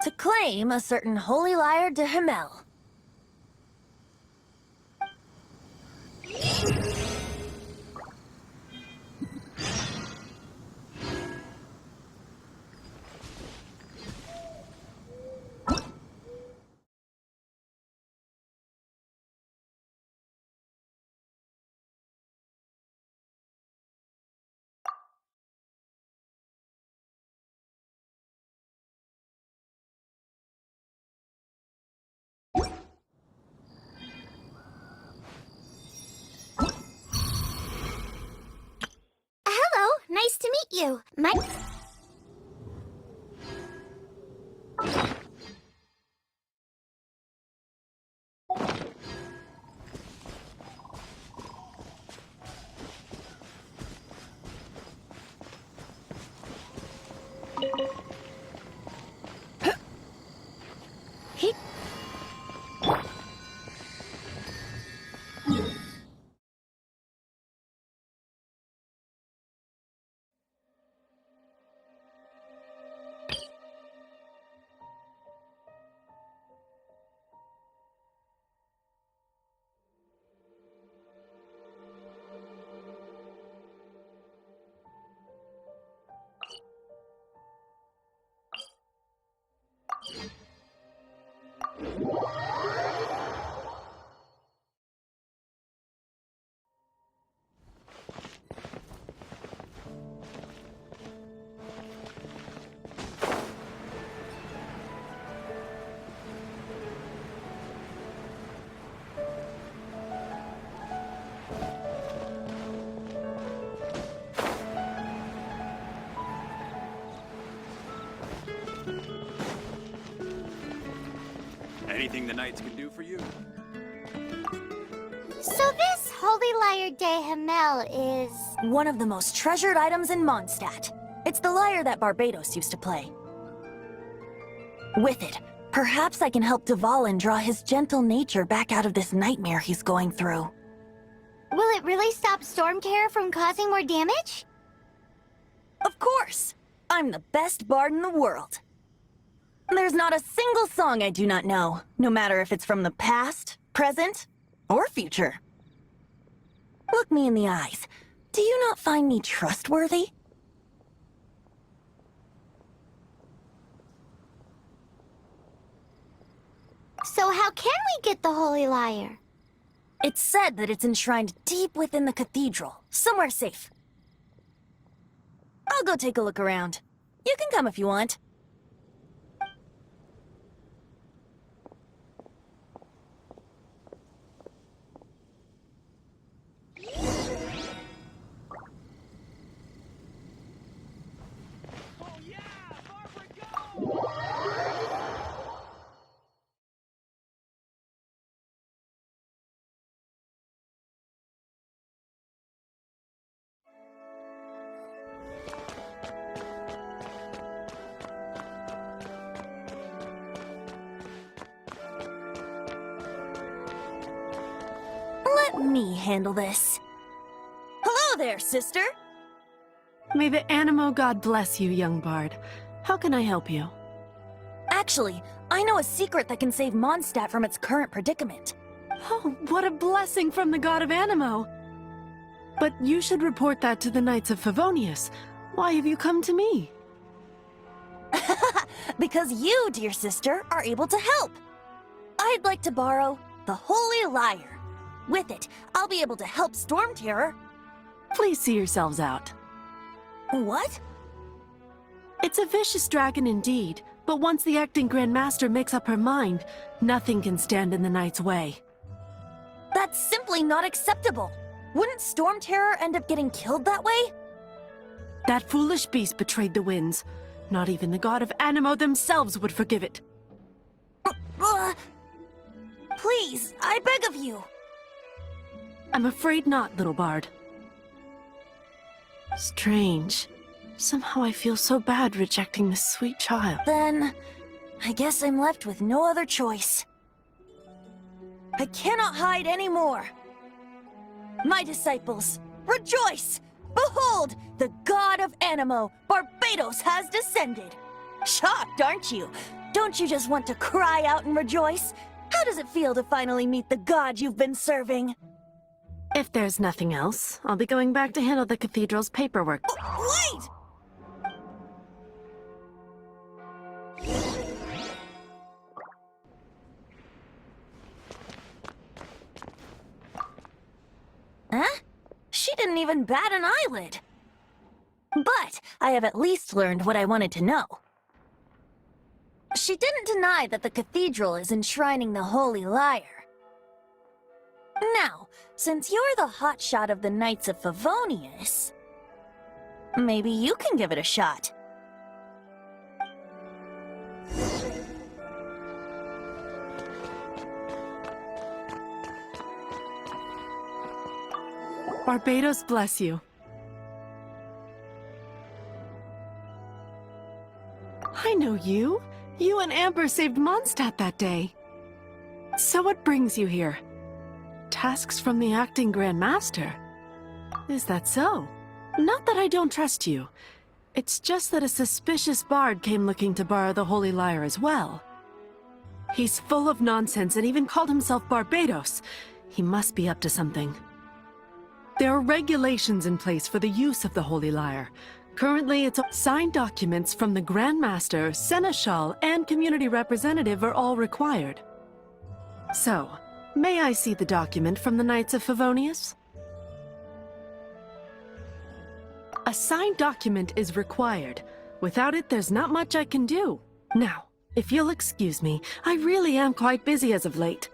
To claim a certain holy lyre de Himmel. Hello, nice to meet you. Anything the knights can do for you? So this Holy Lyre de Himmel is... One of the most treasured items in Mondstadt. It's the lyre that Barbados used to play. With it, perhaps I can help Dvalin draw his gentle nature back out of this nightmare he's going through. Will it really stop Stormterror from causing more damage? Of course! I'm the best bard in the world. There's not a single song I do not know, no matter if it's from the past, present, or future. Look me in the eyes. Do you not find me trustworthy? So how can we get the Holy Lyre? It's said that it's enshrined deep within the cathedral, somewhere safe. I'll go take a look around. You can come if you want. Let me handle this. Hello there, sister! May the Animo God bless you, young bard. How can I help you? Actually, I know a secret that can save Mondstadt from its current predicament. Oh, what a blessing from the god of Animo! But you should report that to the Knights of Favonius. Why have you come to me? Because you, dear sister, are able to help. I'd like to borrow the Holy Lyre. With it, I'll be able to help Storm Terror. Please see yourselves out. What? It's a vicious dragon indeed, but once the acting Grand Master makes up her mind, nothing can stand in the Knight's way. That's simply not acceptable. Wouldn't Storm Terror end up getting killed that way? That foolish beast betrayed the winds. Not even the god of Animo themselves would forgive it. Please, I beg of you. I'm afraid not, little bard. Strange. Somehow I feel so bad rejecting this sweet child. Then, I guess I'm left with no other choice. I cannot hide anymore. My disciples, rejoice! Behold, the god of Animo, Barbados, has descended. Shocked, aren't you? Don't you just want to cry out and rejoice? How does it feel to finally meet the god you've been serving? If there's nothing else, I'll be going back to handle the cathedral's paperwork. Wait! Huh? She didn't even bat an eyelid. But I have at least learned what I wanted to know. She didn't deny that the cathedral is enshrining the Holy Lyre. Now, since you're the hotshot of the Knights of Favonius, maybe you can give it a shot. Barbados bless you. I know you. You and Amber saved Mondstadt that day. So what brings you here? Tasks from the acting Grand Master? Is that so? Not that I don't trust you. It's just that a suspicious bard came looking to borrow the Holy Lyre as well. He's full of nonsense and even called himself Barbados. He must be up to something. There are regulations in place for the use of the Holy Lyre. Currently, it's signed documents from the Grand Master, Seneschal, and Community Representative are all required. So, may I see the document from the Knights of Favonius? A signed document is required. Without it, there's not much I can do. Now, if you'll excuse me, I really am quite busy as of late.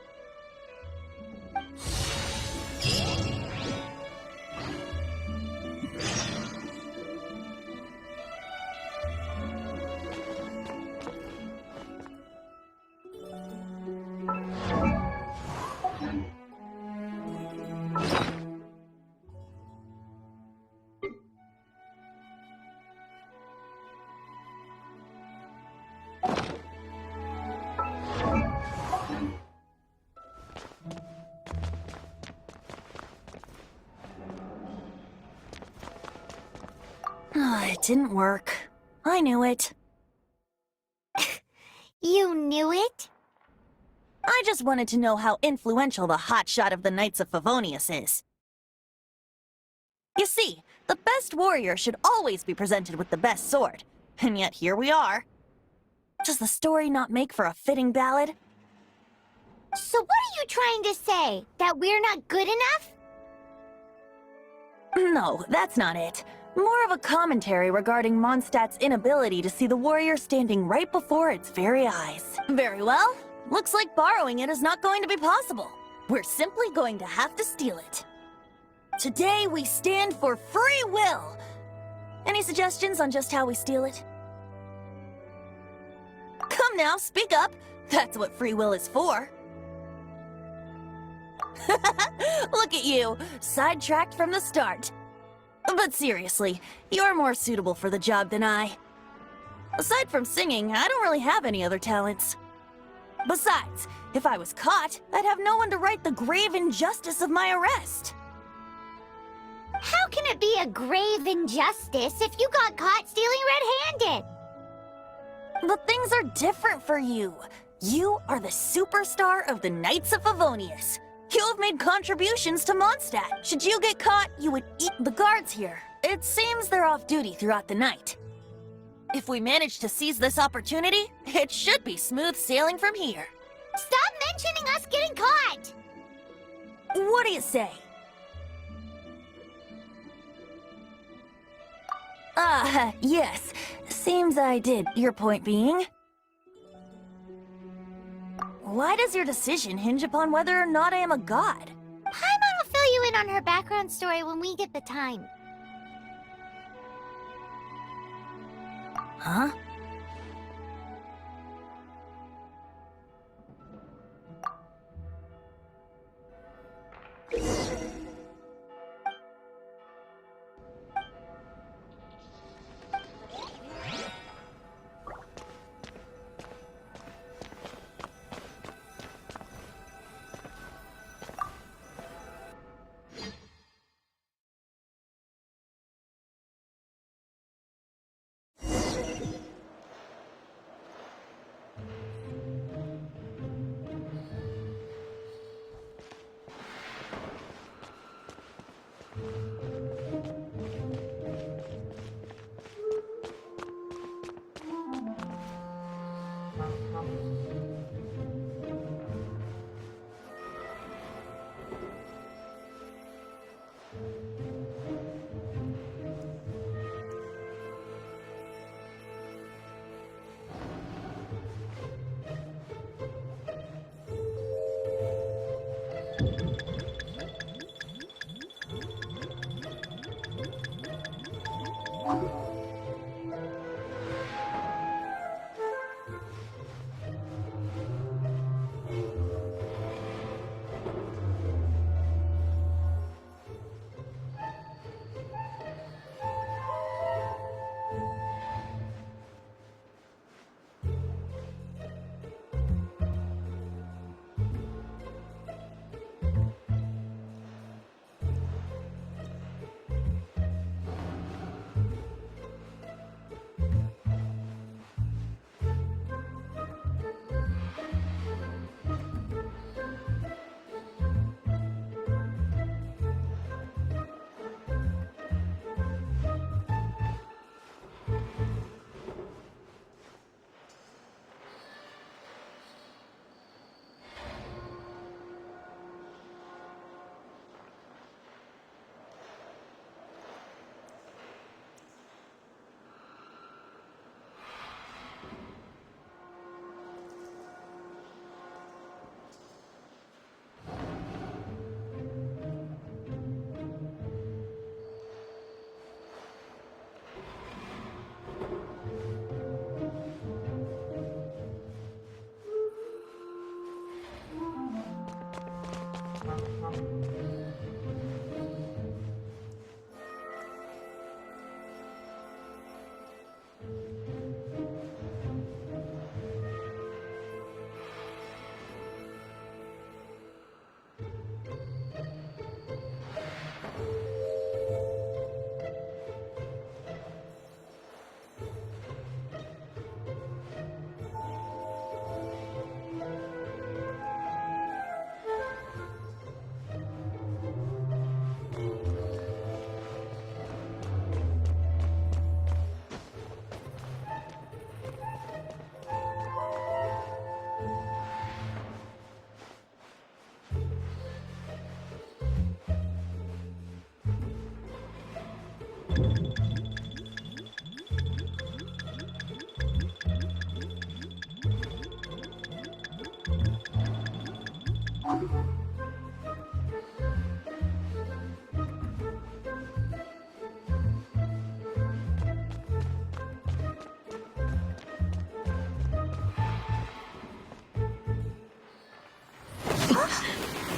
It didn't work. I knew it. You knew it? I just wanted to know how influential the hotshot of the Knights of Favonius is. You see, the best warrior should always be presented with the best sword. And yet here we are. Does the story not make for a fitting ballad? So what are you trying to say? That we're not good enough? No, that's not it. More of a commentary regarding Mondstadt's inability to see the warrior standing right before its very eyes. Very well. Looks like borrowing it is not going to be possible. We're simply going to have to steal it. Today we stand for free will. Any suggestions on just how we steal it? Come now, speak up. That's what free will is for. Look at you, sidetracked from the start. But seriously, you're more suitable for the job than I. Aside from singing, I don't really have any other talents. Besides, if I was caught, I'd have no one to right the grave injustice of my arrest. How can it be a grave injustice if you got caught stealing red-handed? But things are different for you. You are the superstar of the Knights of Favonius. You have made contributions to Mondstadt. Should you get caught, you would eat the guards here. It seems they're off duty throughout the night. If we manage to seize this opportunity, it should be smooth sailing from here. Stop mentioning us getting caught! What do you say? Yes. Seems I did. Your point being? Why does your decision hinge upon whether or not I am a god? Paimon will fill you in on her background story when we get the time. Huh?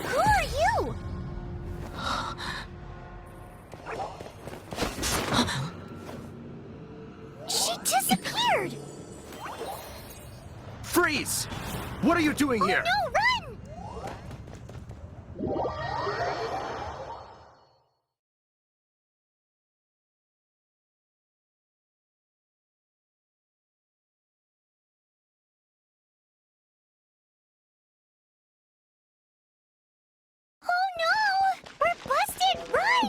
Who are you? She disappeared! Freeze! What are you doing here? No,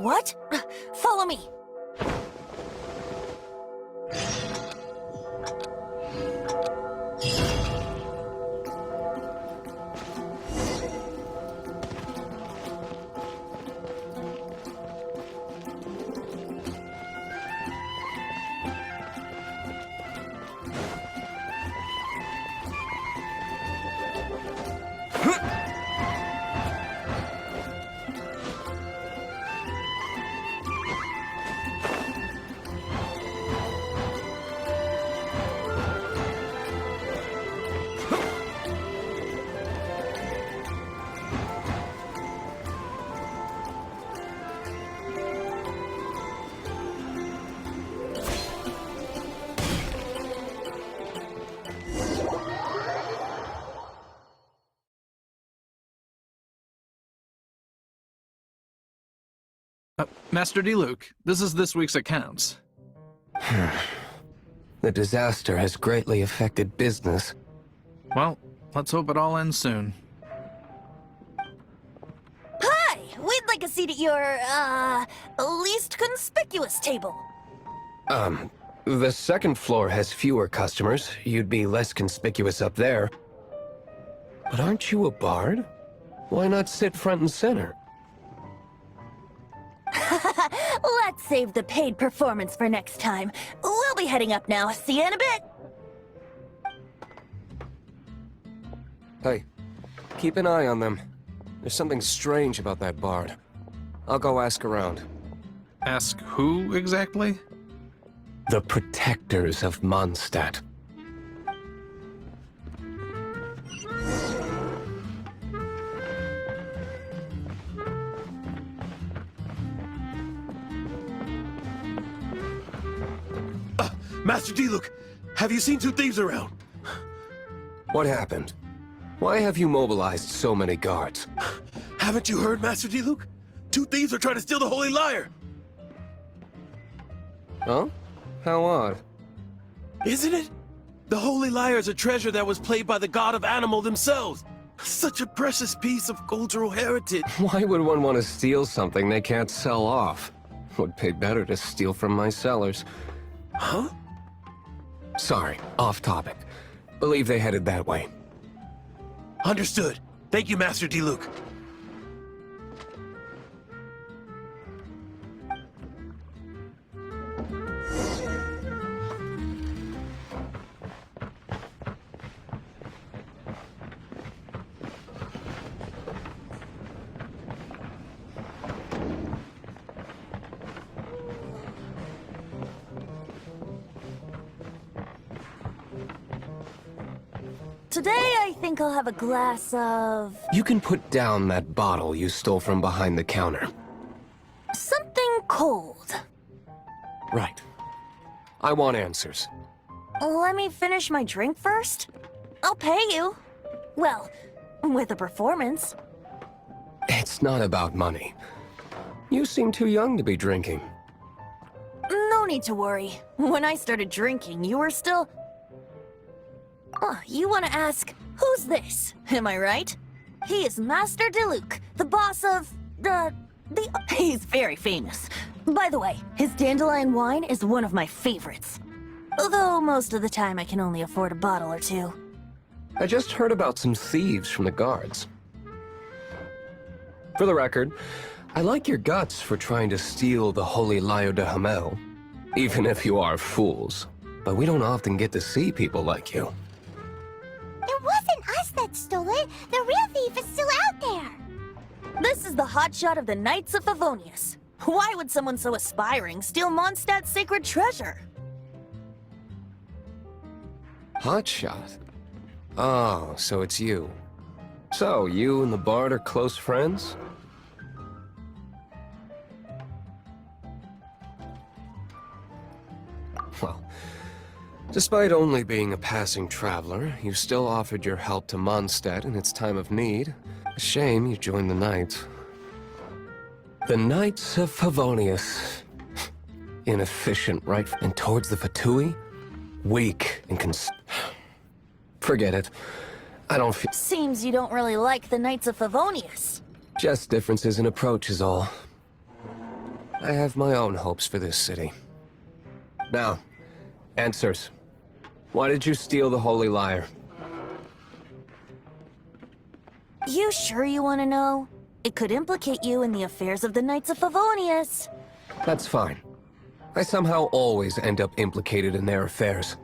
what? Follow me. Master D-Luke, this is this week's accounts. The disaster has greatly affected business. Well, let's hope it all ends soon. Hi! We'd like a seat at your, least conspicuous table. The second floor has fewer customers. You'd be less conspicuous up there. But aren't you a bard? Why not sit front and center? Let's save the paid performance for next time. We'll be heading up now. See you in a bit. Hey, keep an eye on them. There's something strange about that bard. I'll go ask around. Ask who exactly? The protectors of Mondstadt. Master D-Luke, have you seen two thieves around? What happened? Why have you mobilized so many guards? Haven't you heard, Master D-Luke? Two thieves are trying to steal the Holy Lyre! Huh? How odd. Isn't it? The Holy Lyre is a treasure that was played by the god of animal themselves. Such a precious piece of cultural heritage. Why would one want to steal something they can't sell off? Would pay better to steal from my cellars. Huh? Sorry, off topic. Believe they headed that way. Understood. Thank you, Master D-Luke. Today, I think I'll have a glass of... You can put down that bottle you stole from behind the counter. something cold. Right. I want answers. Let me finish my drink first. I'll pay you. Well, with a performance. It's not about money. You seem too young to be drinking. No need to worry. When I started drinking, you were still... Oh, you want to ask, who's this? Am I right? He is Master D-Luke, the boss of... He's very famous. By the way, his dandelion wine is one of my favorites. Although most of the time I can only afford a bottle or two. I just heard about some thieves from the guards. For the record, I like your guts for trying to steal the Holy Lyre de Hamel. Even if you are fools. But we don't often get to see people like you. It wasn't us that stole it. The real thief is still out there. This is the hotshot of the Knights of Favonius. Why would someone so aspiring steal Mondstadt's sacred treasure? Hotshot? Oh, so it's you. So, you and the Bard are close friends? Well, despite only being a passing traveler, you still offered your help to Mondstadt in its time of need. A shame you joined the Knights. The Knights of Favonius. Inefficient, right? And towards the Fatui? Weak and Forget it. I don't feel... Seems you don't really like the Knights of Favonius. Just differences in approach is all. I have my own hopes for this city. Now, answers. Why did you steal the Holy Lyre? You sure you want to know? It could implicate you in the affairs of the Knights of Favonius. That's fine. I somehow always end up implicated in their affairs.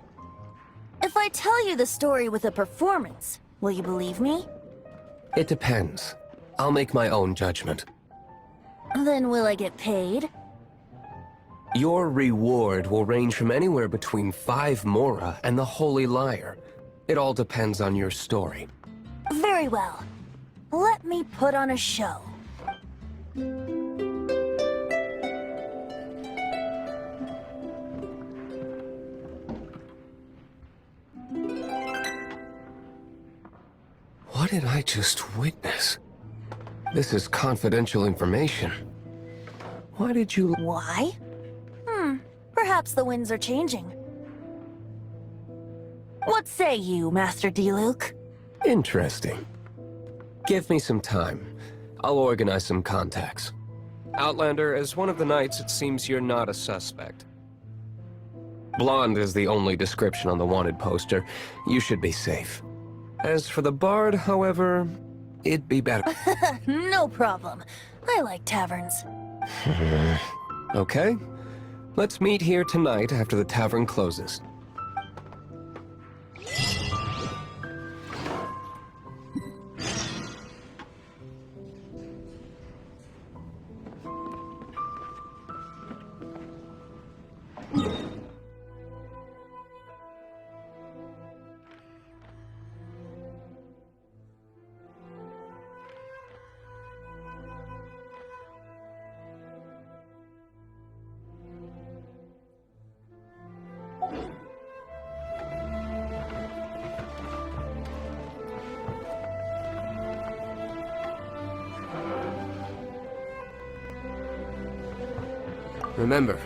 If I tell you the story with a performance, will you believe me? It depends. I'll make my own judgment. Then will I get paid? Your reward will range from anywhere between 5 Mora and the Holy Lyre. It all depends on your story. Very well. Let me put on a show. What did I just witness? This is confidential information. Why did you... Why? Perhaps the winds are changing. What say you, Master Diluc? Interesting. Give me some time. I'll organize some contacts. Outlander, as one of the knights, it seems you're not a suspect. Blonde is the only description on the wanted poster. You should be safe. As for the bard, however, it'd be better. No problem. I like taverns. Okay. Let's meet here tonight after the tavern closes. Remember,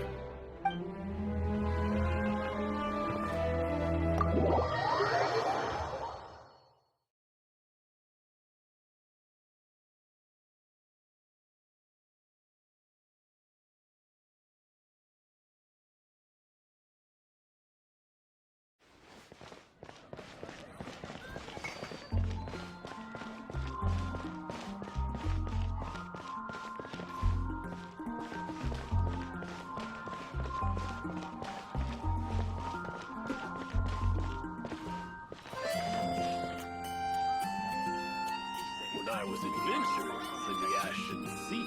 When I was adventuring in the Ashen Sea.